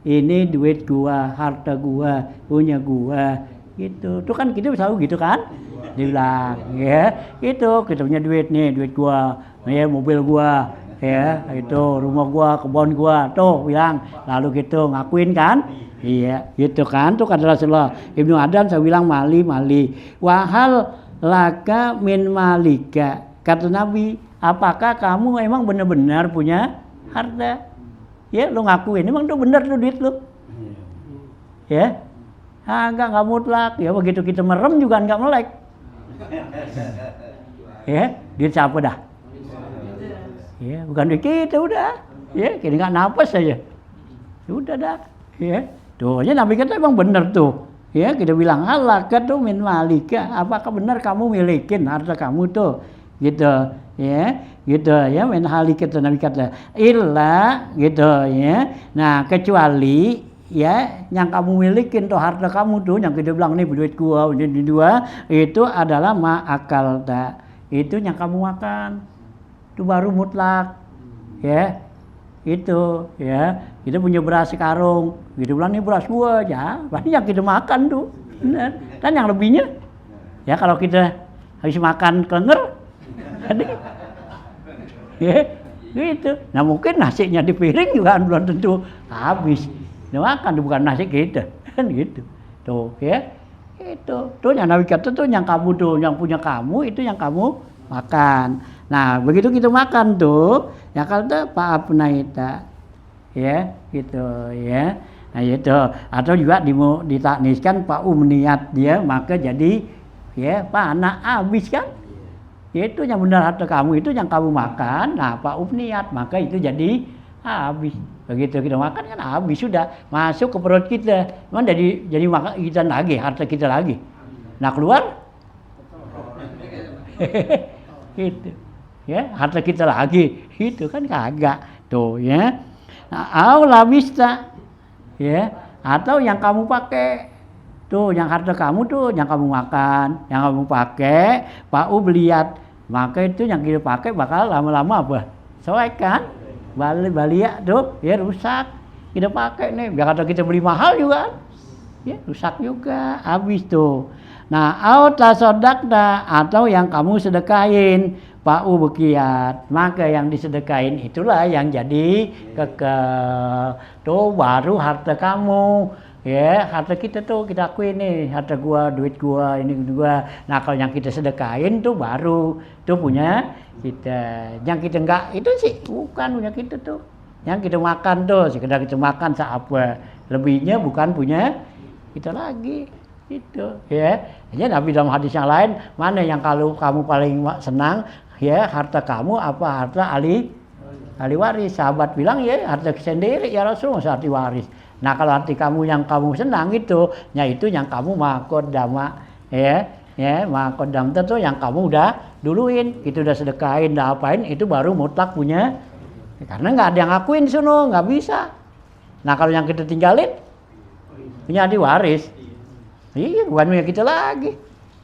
ini duit gua, harta gua, punya gua gitu. Tuh kan kita selalu gitu kan dibilang ya, itu kita punya duit nih, duit gua ya, mobil gua ya, itu rumah gua, kebun gua, tuh bilang lalu gitu ngakuin kan. Iya, gitu kan, tuh kata Rasulullah. Ibnu Adam saya bilang mali. Wahal laka min malika. Kata Nabi, apakah kamu emang benar-benar punya harta? Ya, lu ngakuin, emang tuh benar tuh duit lu. Ya, enggak mutlak. Ya begitu kita merem juga enggak melek. Ya, duit siapa dah? Ya, bukan duit kita udah. Ya, kita enggak napas aja. Sudah dah. Ya. Tuh, ya Nabi kata emang benar tuh. Ya, kita bilang halaka tuh min malika. Apakah benar kamu milikin harta kamu tuh? Gitu, ya. Gitu ya, min halika tuh Nabi kata. Illa gitu ya. Nah, kecuali ya yang kamu milikin tuh harta kamu tuh, yang kita bilang nih duit gua, duit dua, itu adalah ma'akal ta. Itu yang kamu makan. Itu baru mutlak. Ya. Itu ya, kita punya beras sekarung, kita bilang ini beras gua aja, berarti yang kita makan tuh, benar. Kan yang lebihnya, ya kalau kita habis makan klenger, ya gitu. Nah mungkin nasinya di piring juga belum tentu habis, dia makan tuh bukan nasi kita, kan gitu. Tuh ya, itu tuh yang Nabi kata tuh yang kamu tuh, yang punya kamu itu yang kamu makan. Nah begitu kita makan tuh ya kata Pak Apnaita ya gitu ya. Nah itu atau juga ditakniskan Pak Umniat dia, maka jadi ya Pak anak habis kan, itu yang benar harta kamu itu yang kamu makan. Nah Pak Umniat maka itu jadi habis. Begitu kita makan kan habis, sudah masuk ke perut kita, memang jadi makan kita lagi, harta kita lagi. Nah keluar gitu ya harta kita lagi, itu kan kagak tuh ya. Nah, labista ya, atau yang kamu pakai tuh, yang harta kamu tuh, yang kamu makan, yang kamu pakai, pau beliat, maka itu yang kita pakai bakal lama-lama apa? Soek kan? Balik tuh, ya rusak. Kita pakai nih, biar kata kita beli mahal juga, ya rusak juga, habis tuh. Nah, tasodakda, atau yang kamu sedekahin, pau bekiat, maka yang disedekahin itulah yang jadi kekel. Tuh baru harta kamu. Ya, harta kita tuh kita akuin nih, harta gua, duit gua, ini gua. Nah, kalau yang kita sedekahin tuh baru tuh punya kita. Yang kita enggak itu sih bukan punya kita tuh. Yang kita makan tuh, sekedar kita makan seapa. Lebihnya bukan punya kita lagi. Itu, ya. Ya, Nabi dalam hadis yang lain, mana yang kalau kamu paling senang, ya, harta kamu apa harta ahli waris. Sahabat bilang, ya, harta sendiri ya Rasulullah, ahli waris. Nah, kalau hati kamu yang kamu senang itu yang kamu makodama, ya makodam itu yang kamu udah duluin, itu udah sedekahin, udah apain, itu baru mutlak punya, karena nggak ada yang ngakuin sono, nggak bisa. Nah, kalau yang kita tinggalin punya ahli waris, iya bukan punya kita lagi,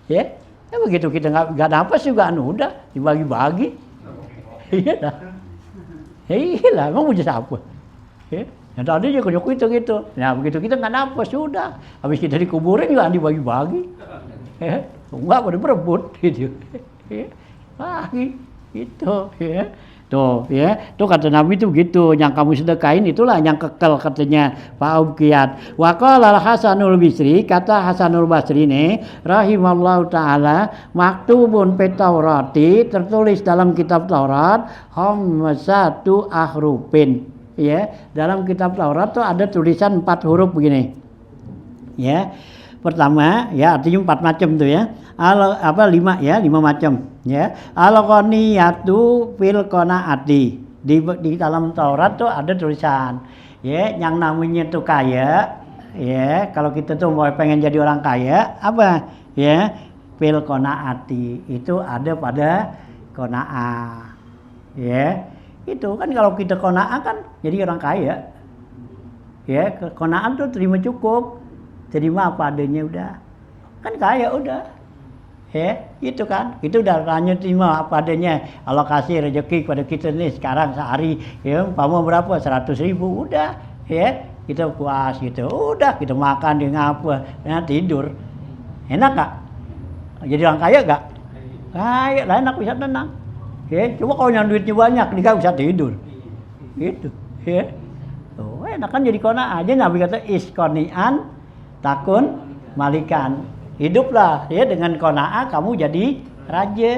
ya begitu kita nggak nafas juga, udah dibagi-bagi, iya dah, iya lah, emang punya siapa, ya. Yang tadi aja konyok itu gitu. Nah begitu kita nggak nafas sudah. Habis kita dikuburin juga dibagi-bagi. Enggak pada berebut gitu. Bagi itu ya. Tuh ya. Tuh kata Nabi itu begitu. Yang kamu sedekahin itulah yang kekel katanya Pak Ubkiyat. Wa qala Hasanul Basri, kata Hasanul Basri ini rahimallahu taala, maktubun fit Taurati, tertulis dalam kitab Taurat hamsatu ahrufin. Ya, dalam kitab Taurat tuh ada tulisan 4 huruf begini. Ya. Pertama, ya artinya 4 macam tuh ya. 5 macam ya. Al-qaniyatu fil qanaati. Di dalam Taurat tuh ada tulisan ya, yang namanya tuh kaya ya. Kalau kita tuh mau pengen jadi orang kaya apa? Ya, fil qanaati. Itu ada pada qanaah. Ya. Itu kan kalau kita qanaah kan jadi orang kaya. Ya, qanaah tuh terima cukup. Terima apa adanya udah. Kan kaya udah. Ya, itu kan. Itu udah hanya terima apa adanya. Allah kasih rezeki kepada kita nih sekarang sehari ya umpama berapa? 100.000 udah. Ya, kita puas gitu. Udah, kita makan dengan apa? Nah, tidur. Enak enggak? Jadi orang kaya enggak? Kaya, lah enak bisa tenang. Ya, cuma kalau yang duitnya banyak, dia nggak bisa tidur, gitu. Ya, tuh enak kan jadi qanaah aja. Nabi kata iskonian takun malikan, hiduplah ya dengan qanaah kamu jadi raja.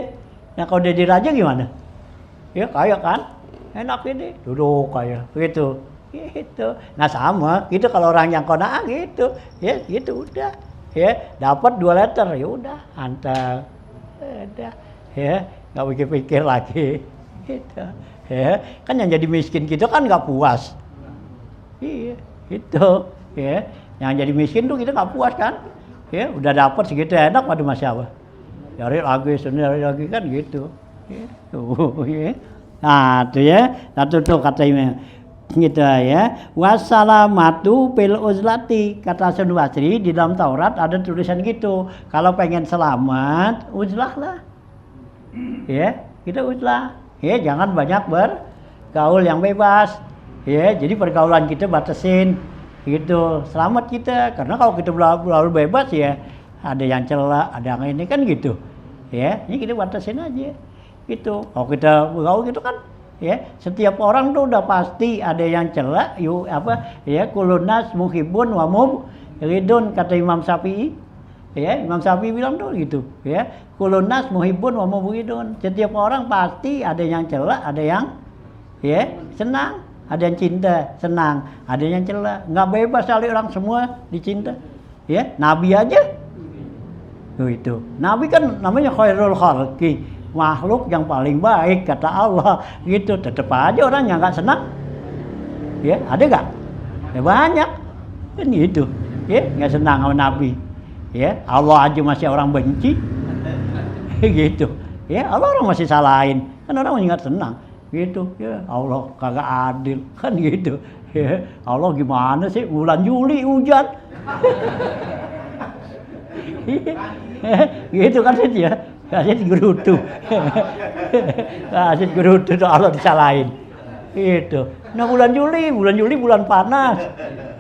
Nah kalau jadi raja gimana? Ya kaya kan, enak ini, duduk kaya, gitu. Nah sama, gitu kalau orang yang qanaah gitu, ya gitu udah, ya dapat 2 liter, ya udah antar, udah, ya. Nggak pikir-pikir lagi, gitu. Ya, kan yang jadi miskin gitu kan nggak puas, iya, itu, ya, yang jadi miskin tuh kita nggak puas kan, ya, udah dapat segitu enak, waduh masih apa, cari lagi kan gitu, gitu, ya. Nah, tuh ya, satu tuh katanya, gitu ya, wassalamatu fil uzlati, kata Hasan Basri di dalam Taurat ada tulisan gitu, kalau pengen selamat, uzlah lah. Ya, kita uzlah. Ya, jangan banyak bergaul yang bebas. Ya, jadi pergaulan kita batasin. Gitu. Selamat kita. Karena kalau kita bergaul bebas ya ada yang cela, ada yang ini kan gitu. Ya, ini kita batasin aja. Gitu. Kalau kita bergaul gitu kan ya, setiap orang tuh udah pasti ada yang cela, ya kulunas muhibbun wa mubghidun kata Imam Syafi'i. Ya, Imam Syafi'i bilang tuh gitu, ya. Kulunas muhibbun wa mubghidun. Setiap orang pasti ada yang cela, ada yang ya senang, ada yang cinta, senang, ada yang cela. Enggak bebas kali orang semua dicinta. Ya, Nabi aja. Tuh itu. Nabi kan namanya khairul khalqi, makhluk yang paling baik kata Allah. Gitu, tetap aja orang yang enggak senang. Ya, ada enggak? Ya banyak. Kan gitu. Ya, enggak senang sama Nabi. Ya, Allah aja masih orang benci. Gitu. Ya Allah orang masih salahin, kan orang ingat senang, gitu. Ya Allah kagak adil, kan gitu. Ya Allah gimana sih bulan Juli hujan, gitu kan sih ya, kasih gerutu, kasih gerutu tuh Allah disalahin, gitu. Nah bulan Juli bulan panas,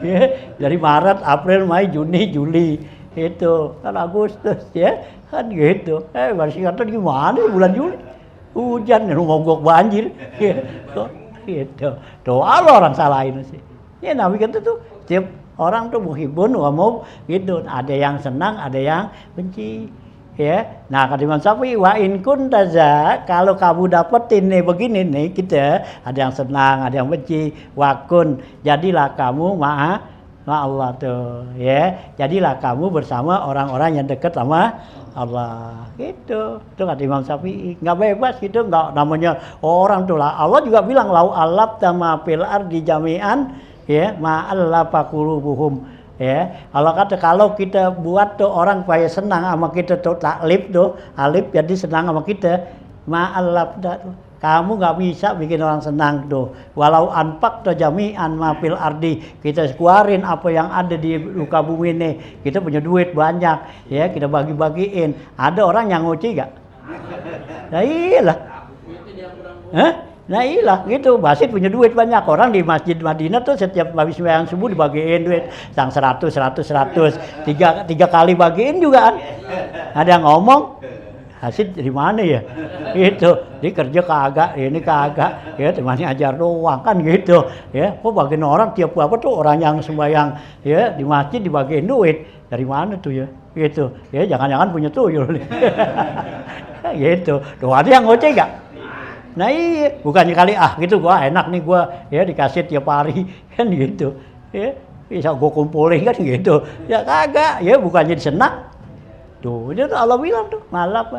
ya dari Maret, April, Mei, Juni, Juli, itu kan Agustus ya. Kan gitu, masih kata gimana bulan Juli hujan, mogok banjir, gitu. Doa lo orang salahin sih. Ya Nabi kata tuh, tiap orang tuh muhibun wa mau gitu. Ada yang senang, ada yang benci. Ya, nah kata Imam Syafi'i wa in kuntaza, kalau kamu dapetin nih begini nih kita, ada yang senang, ada yang benci, wakun, jadilah kamu Allah tuh, ya. Jadilah kamu bersama orang-orang yang dekat sama Allah, gitu. Itu kata Imam Syafi'i. Nggak bebas gitu, nggak namanya orang tuh lah. Allah juga bilang lau alab tama fil ardi jami'an, ya ma'allafa qulubuhum. Ya, Allah kata kalau kita buat tuh orang supaya senang sama kita tuh taklif tuh, alif jadi senang sama kita, ma'allaf tuh. Kamu nggak bisa bikin orang senang tuh. Walau anfaq jami'an ma fil ardi, kita keluarin apa yang ada di muka bumi ini. Kita punya duit banyak, ya kita bagi-bagiin. Ada orang yang ngoci gak? Nah iyalah. Nah iyalah gitu. Basit punya duit banyak. Orang di Masjid Madinah tuh setiap habis sembahyang subuh dibagiin duit. Sang 100. Tiga kali bagiin juga kan. Ada yang ngomong, hasil dari mana ya? Itu dia kerja kagak, ini kagak, ya temannya ajar doang kan gitu, ya. Kok bagian orang tiap apa tuh orang yang sembahyang, ya di masjid dibagiin duit dari mana tuh ya? Gitu, ya jangan-jangan punya tuyul, gitu. Tuh ada yang ngoceh gak? Nah iya, bukannya kali gitu gua enak nih gua, ya dikasih tiap hari kan gitu, ya bisa gua kumpulin kan gitu, ya kagak, ya bukannya senang. Tuh, itu Allah bilang tuh, malap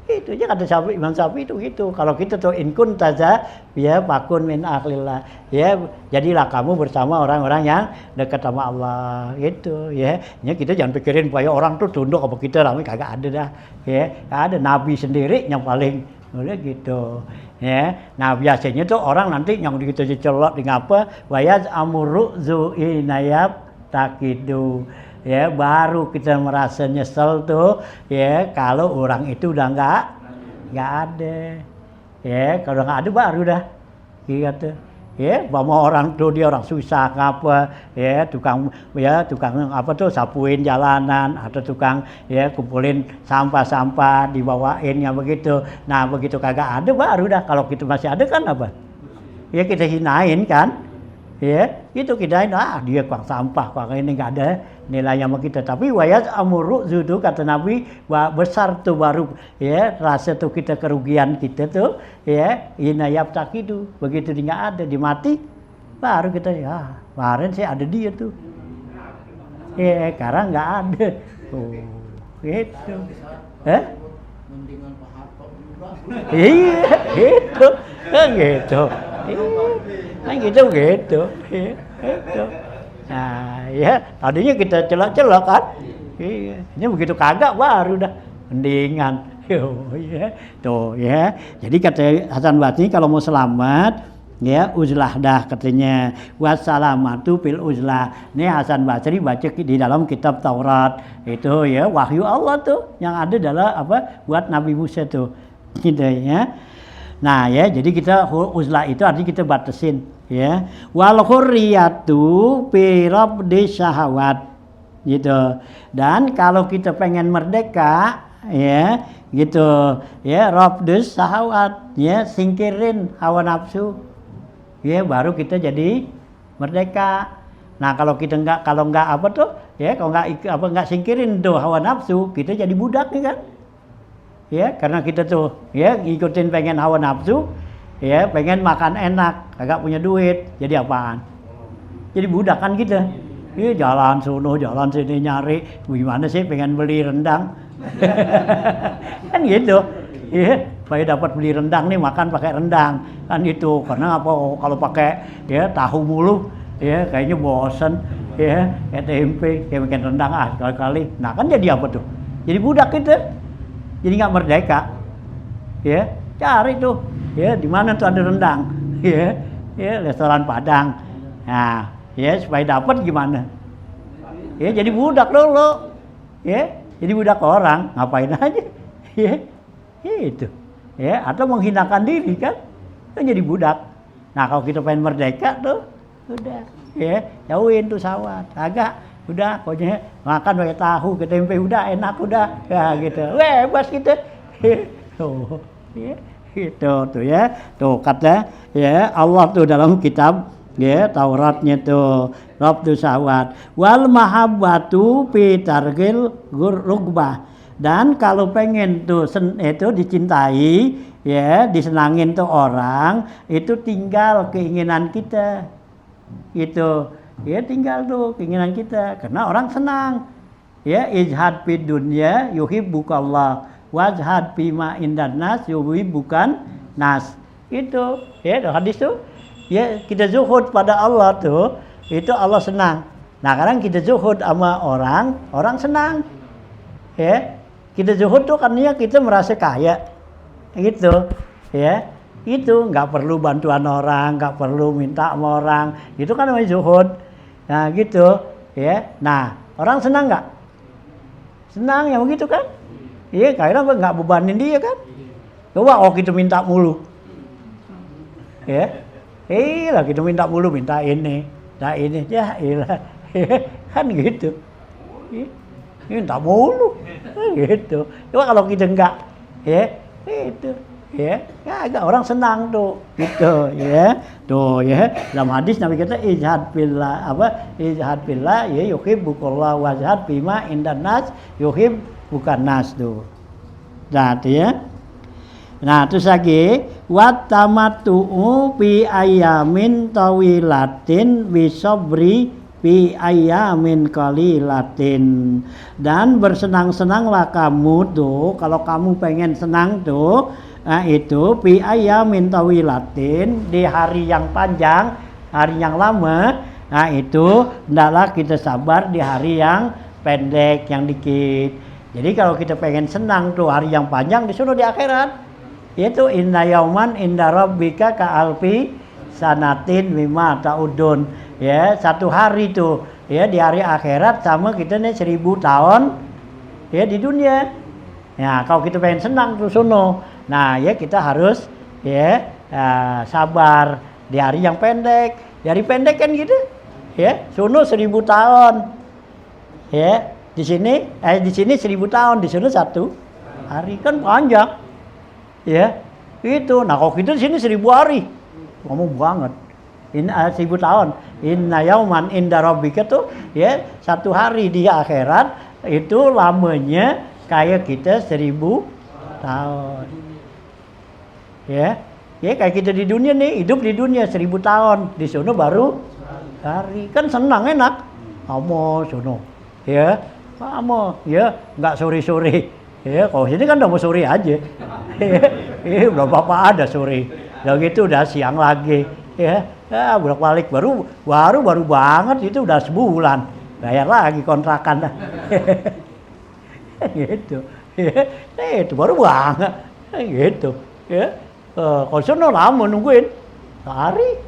itu aja kata Imam Syafi'i itu gitu. Kalau kita tuh in kuntaza ya fakun min akhlillah. Ya jadilah kamu bersama orang-orang yang dekat sama Allah gitu ya. Ya kita jangan pikirin supaya orang tuh tunduk sama kita, ramai kagak ada dah. Ya, ada nabi sendiri yang paling udah gitu. Ya. Nah, biasanya tuh orang nanti yang gitu dicelok di ngapa wayaz amuru zuinayab takidu. Ya baru kita merasa nyesel tuh ya kalau orang itu udah nggak ada, ya kalau nggak ada baru dah gitu ya. Bahwa orang tuh dia orang susah ngapa ya tukang apa tuh sapuin jalanan atau tukang ya kumpulin sampah dibawain ya begitu. Nah begitu kagak ada baru dah. Kalau kita masih ada kan apa ya kita hinain kan. Ya, itu kita dia kuang sampah, kuang ini nggak ada nilainya sama kita. Tapi wayat amuru zudu kata Nabi besar tuh baru ya rasa tuh kita kerugian kita tuh ya inayab takidu. Begitu dia nggak ada dimati baru kita ya kemarin sih ada dia tuh. Ya sekarang nggak ada. Tuh gitu. Mendingan Pak Harto juga. Iya gitu kan gitu. Nah gitu. Gitu. Nah ya tadinya kita celak-celak kan. Iya. Ini begitu kagak baru dah mendingan. Ya. Tuh ya. Jadi kata Hasan Basri kalau mau selamat ya uzlah dah katanya. Wassalamatu fil uzlah. Ini Hasan Basri baca di dalam kitab Taurat. Itu ya wahyu Allah tuh yang ada dalam apa buat Nabi Musa tuh. Gitu ya. Nah ya jadi kita uzlah itu artinya kita batasin ya. Wal hurriyatu fi rabdi syahawat gitu. Dan kalau kita pengen merdeka ya gitu ya rabdus syahawat ya singkirin hawa nafsu ya baru kita jadi merdeka. Nah kalau kita nggak apa tuh ya kalau nggak singkirin tuh hawa nafsu kita jadi budak nih kan. Ya karena kita tuh ya ngikutin pengen hawa nafsu ya pengen makan enak kagak punya duit jadi apaan jadi budak kan kita ya jalan sono jalan sini nyari gimana sih pengen beli rendang kan gitu ya supaya dapat beli rendang nih makan pakai rendang kan itu karena apa kalau pakai ya tahu mulu ya kayaknya bosen ya tempe kayak makan rendang sekali-kali. Nah kan jadi apa tuh jadi budak kita. Jadi nggak merdeka, ya cari tuh, ya di mana tuh ada rendang, ya restoran Padang, nah ya supaya dapat gimana, ya jadi budak dulu, ya jadi budak orang ngapain aja, ya itu, ya atau menghinakan diri kan jadi budak. Nah kalau kita pengen merdeka tuh, udah, ya jauhin tuh syahwat, agak udah pokoknya makan pakai tahu ke tempe udah enak udah, ya gitu, bebas gitu, tuh, ya gitu tuh ya, tuh kata ya Allah tuh dalam kitab ya Tauratnya tuh rabdu syahwat wal mahabbatu fi targhil rugbah. Dan kalau pengen tuh itu dicintai, ya disenangin tuh orang, itu tinggal keinginan kita, itu, ya tinggal tuh keinginan kita, karena orang senang, ya izhad fid dunya yuhibbukallah, wazhad fima indan nas yuhibbukan nas, itu, ya hadis tuh, ya kita zuhud pada Allah tuh, itu Allah senang. Nah sekarang kita zuhud sama orang senang, ya. Kita zuhud tuh karena kita merasa kaya, gitu, ya, itu nggak perlu bantuan orang, nggak perlu minta sama orang, itu kan namanya zuhud, nah gitu, ya, nah orang senang nggak? Senang ya begitu kan? Iya, karena nggak bebanin dia kan? Coba kita minta mulu, ya, lah kita minta mulu, minta ini, ya, kan gitu. Minta mulu, gitu. Coba kalau kita enggak, ya, itu, ya, agak orang senang tuh, gitu, ya, tuh, ya. Dalam hadis Nabi kata izhad billah, izhad billah, ya, yuhibbukallah wazhad bima indan nas, bukan nas tuh. Nah, tuh ya. Nah, terus lagi watamatu'u fi ayamin tawilatin bisabri fi ayamin qalilatin. Dan bersenang-senanglah kamu tuh, kalau kamu pengen senang tuh, nah itu fi ayamin tawilatin, di hari yang panjang, hari yang lama, nah itu hendaklah kita sabar di hari yang pendek, yang dikit. Jadi kalau kita pengen senang tuh hari yang panjang, disuruh di akhirat, yaitu inna yauman inda rabbika ka alfi sanatin mimma ta'udun. Ya, satu hari tuh, ya di hari akhirat sama kita nih 1000 tahun, ya di dunia. Ya, kalau kita pengen senang tuh sono, nah ya kita harus ya sabar di hari yang pendek. Di hari pendek kan gitu, ya sono 1000 tahun, ya di sini 1000 tahun, di sono 1 hari kan panjang, ya itu. Nah kalau kita di sini 1000 hari, ngomong banget. 1000 tahun. Inna yauman inda rabbika tuh ya 1 hari di akhirat itu lamanya kayak kita 1000 tahun. Ya kayak kita di dunia nih, hidup di dunia 1000 tahun, di sono baru hari, kan senang enak. Kamu sono, ya kamu, ya nggak sore-sore. Ya kalau sini kan udah mau sore aja. Udah apa ada sore, udah gitu udah siang lagi. Ya bolak-balik baru banget itu udah sebulan, bayar lagi kontrakan dah. Gitu, itu baru banget, gitu, ya. Kalau sono lama nungguin hari,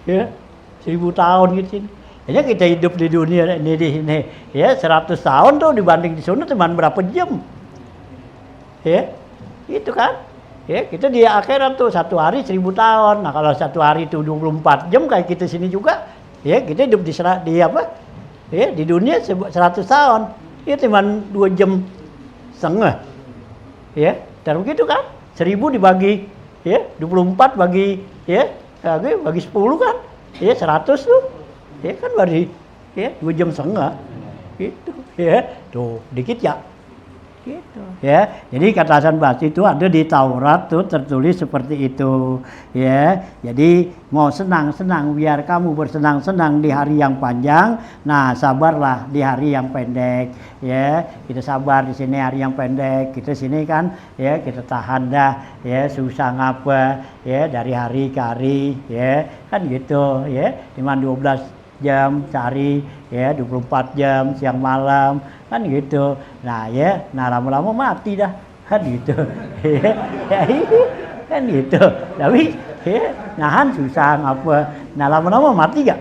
ya 1000 tahun gitu. Jadi kita hidup di dunia ini di sini, ya 100 tahun tuh dibanding di sono cuma berapa jam, ya, itu kan. Ya, kita di akhirat tuh 1 hari 1000 tahun. Nah, kalau 1 hari itu 24 jam kayak kita sini juga, ya kita hidup di apa? Ya, di dunia 100 tahun. Ya cuma 2 jam setengah. Ya, dan begitu kan? 1000 dibagi ya 24 bagi ya bagi 10 kan? Ya 100 tuh. Ya kan bagi ya 2 jam setengah. Gitu. Ya, tuh dikit ya. Gitu. Ya, jadi kata Hasan Basri itu ada di Taurat tuh tertulis seperti itu, ya. Jadi mau senang-senang biar kamu bersenang-senang di hari yang panjang, nah sabarlah di hari yang pendek, ya. Kita sabar di sini hari yang pendek, kita sini kan, ya kita tahan dah, ya susah ngapa, ya dari hari ke hari, ya kan gitu, ya. Cuma 12 jam sehari, ya 24 jam siang malam. Kan gitu. Nah ya, nah lama-lama mati dah. kan gitu. Ya, kan gitu. Tapi nahan susah ngapa. Nah lama-lama mati gak?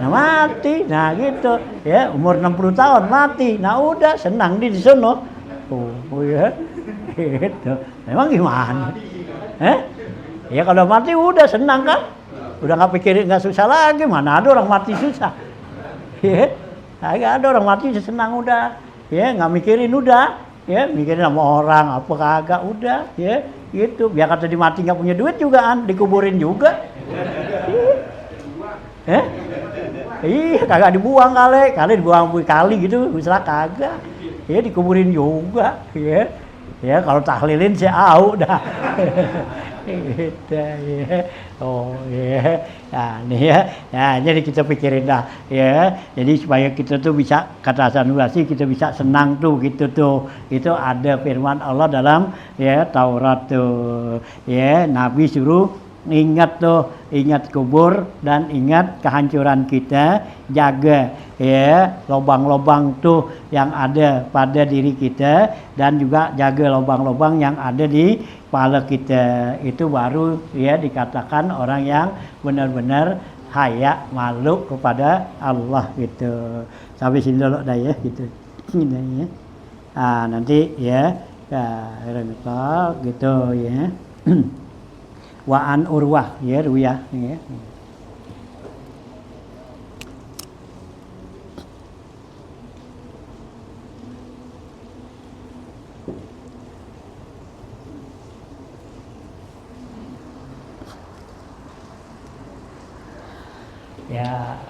Nah mati, nah gitu. Ya umur 60 tahun mati. Nah udah senang di sono. Oh ya, gitu. Memang gimana? Ya kalau mati udah senang kan? Udah nggak pikirin, nggak susah lagi. Mana ada orang mati susah? Ya, agak ada orang mati senang udah. Ya nggak mikirin udah. Ya mikirin sama orang apa kagak udah. Ya gitu. Biar kata dimati nggak punya duit juga kan, dikuburin juga. Iya kagak dibuang kali dibuang kali gitu, misalnya kagak. Ya dikuburin juga. Ya kalau tahlilin sih au dah. Gitu ya. Oh ya. Nah, nih ya. Nah, jadi kita pikirin dah ya. Jadi supaya kita tuh bisa kata Hasanul-Basri kita bisa senang tuh gitu tuh. Itu ada firman Allah dalam ya Taurat tuh. Ya, Nabi suruh ingat kubur dan ingat kehancuran kita, jaga ya lubang-lubang tuh yang ada pada diri kita dan juga jaga lubang-lubang yang ada di kepala kita. Itu baru ya dikatakan orang yang benar-benar haya malu kepada Allah gitu. Sampai sini dulu dah ya gitu. Ini ya. Nanti ya gitu ya. Wa an Urwah ya Ruya ya. Ya,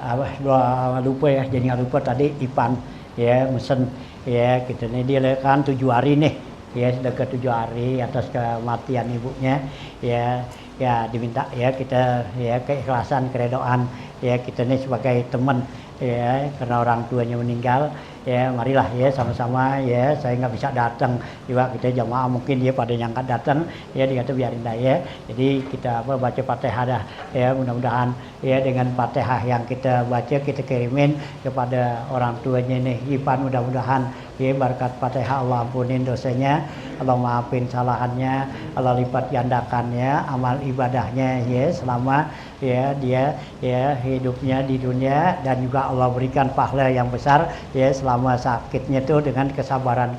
lupa ya, jadi nggak lupa tadi Ipan ya mesen ya kita nih dia kan 7 hari nih ya sudah ke 7 hari atas kematian ibunya ya diminta ya kita ya keikhlasan keredoan ya kita nih sebagai teman ya karena orang tuanya meninggal ya marilah ya sama-sama ya saya nggak bisa datang juga kita jamaah mungkin dia pada nyangkat datang ya dikata biarin dah ya jadi kita baca Fatihah dah ya mudah-mudahan ya dengan Fatihah yang kita baca kita kirimin kepada orang tuanya nih Ipan mudah-mudahan ya berkat Fatihah Allah ampunin dosanya Allah maafin kesalahannya Allah lipat gandakannya amal ibadahnya ya selama ya dia ya hidupnya di dunia dan juga Allah berikan pahala yang besar ya selama sakitnya itu dengan kesabaran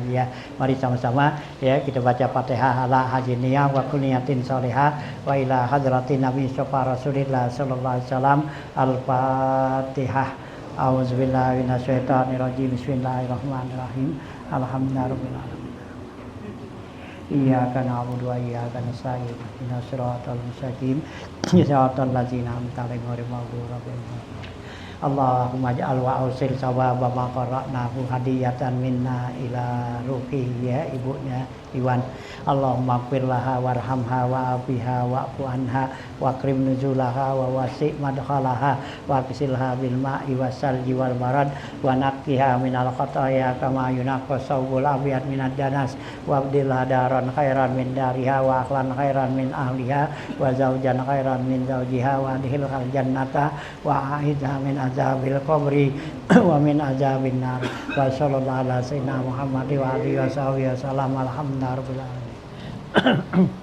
dia. Mari sama-sama ya kita baca Fatihah ala hajiniyah wa kulniyatin sholihah wa ila hadratin Nabi Mustafa Rasulillah sallallahu alaihi wasallam. Al-Fatihah. A'udzubillahi minasyaitonirrajim. Bismillahirrahmanirrahim. Alhamdulillahirabbil alamin. Iyyaka na'budu wa iyyaka nasta'in. Ihdinas siratal mustaqim. Siratal ladzina an'amta 'alaihim ghairil maghdubi 'alaihim. Allahumma ja'al wa ausil sawaba ma qara'nahu hadiyatan minna ila ruhi ya ibunya Iwan. Allahumma ighfir laha warhamha wa afiha wa'fu anha wa akrim nuzulaha wa wasi' madkhalaha wa ghsilha bil ma'i wasalji wal barad wa naqqiha minal khataaya kama yunaqqas sawbul abyad minad danas wa abdilha daran khairan min dariha wa akhlan khairan min ahliha wa zawjan khairan min zawjiha wa adkhilhal jannata wa a'idha min azabil qabri wa min azabin nar. Wa sallallahu ala sayyidina Muhammad wa alihi wa sahbihi wasallam. Alhamdulillah rabbil alamin.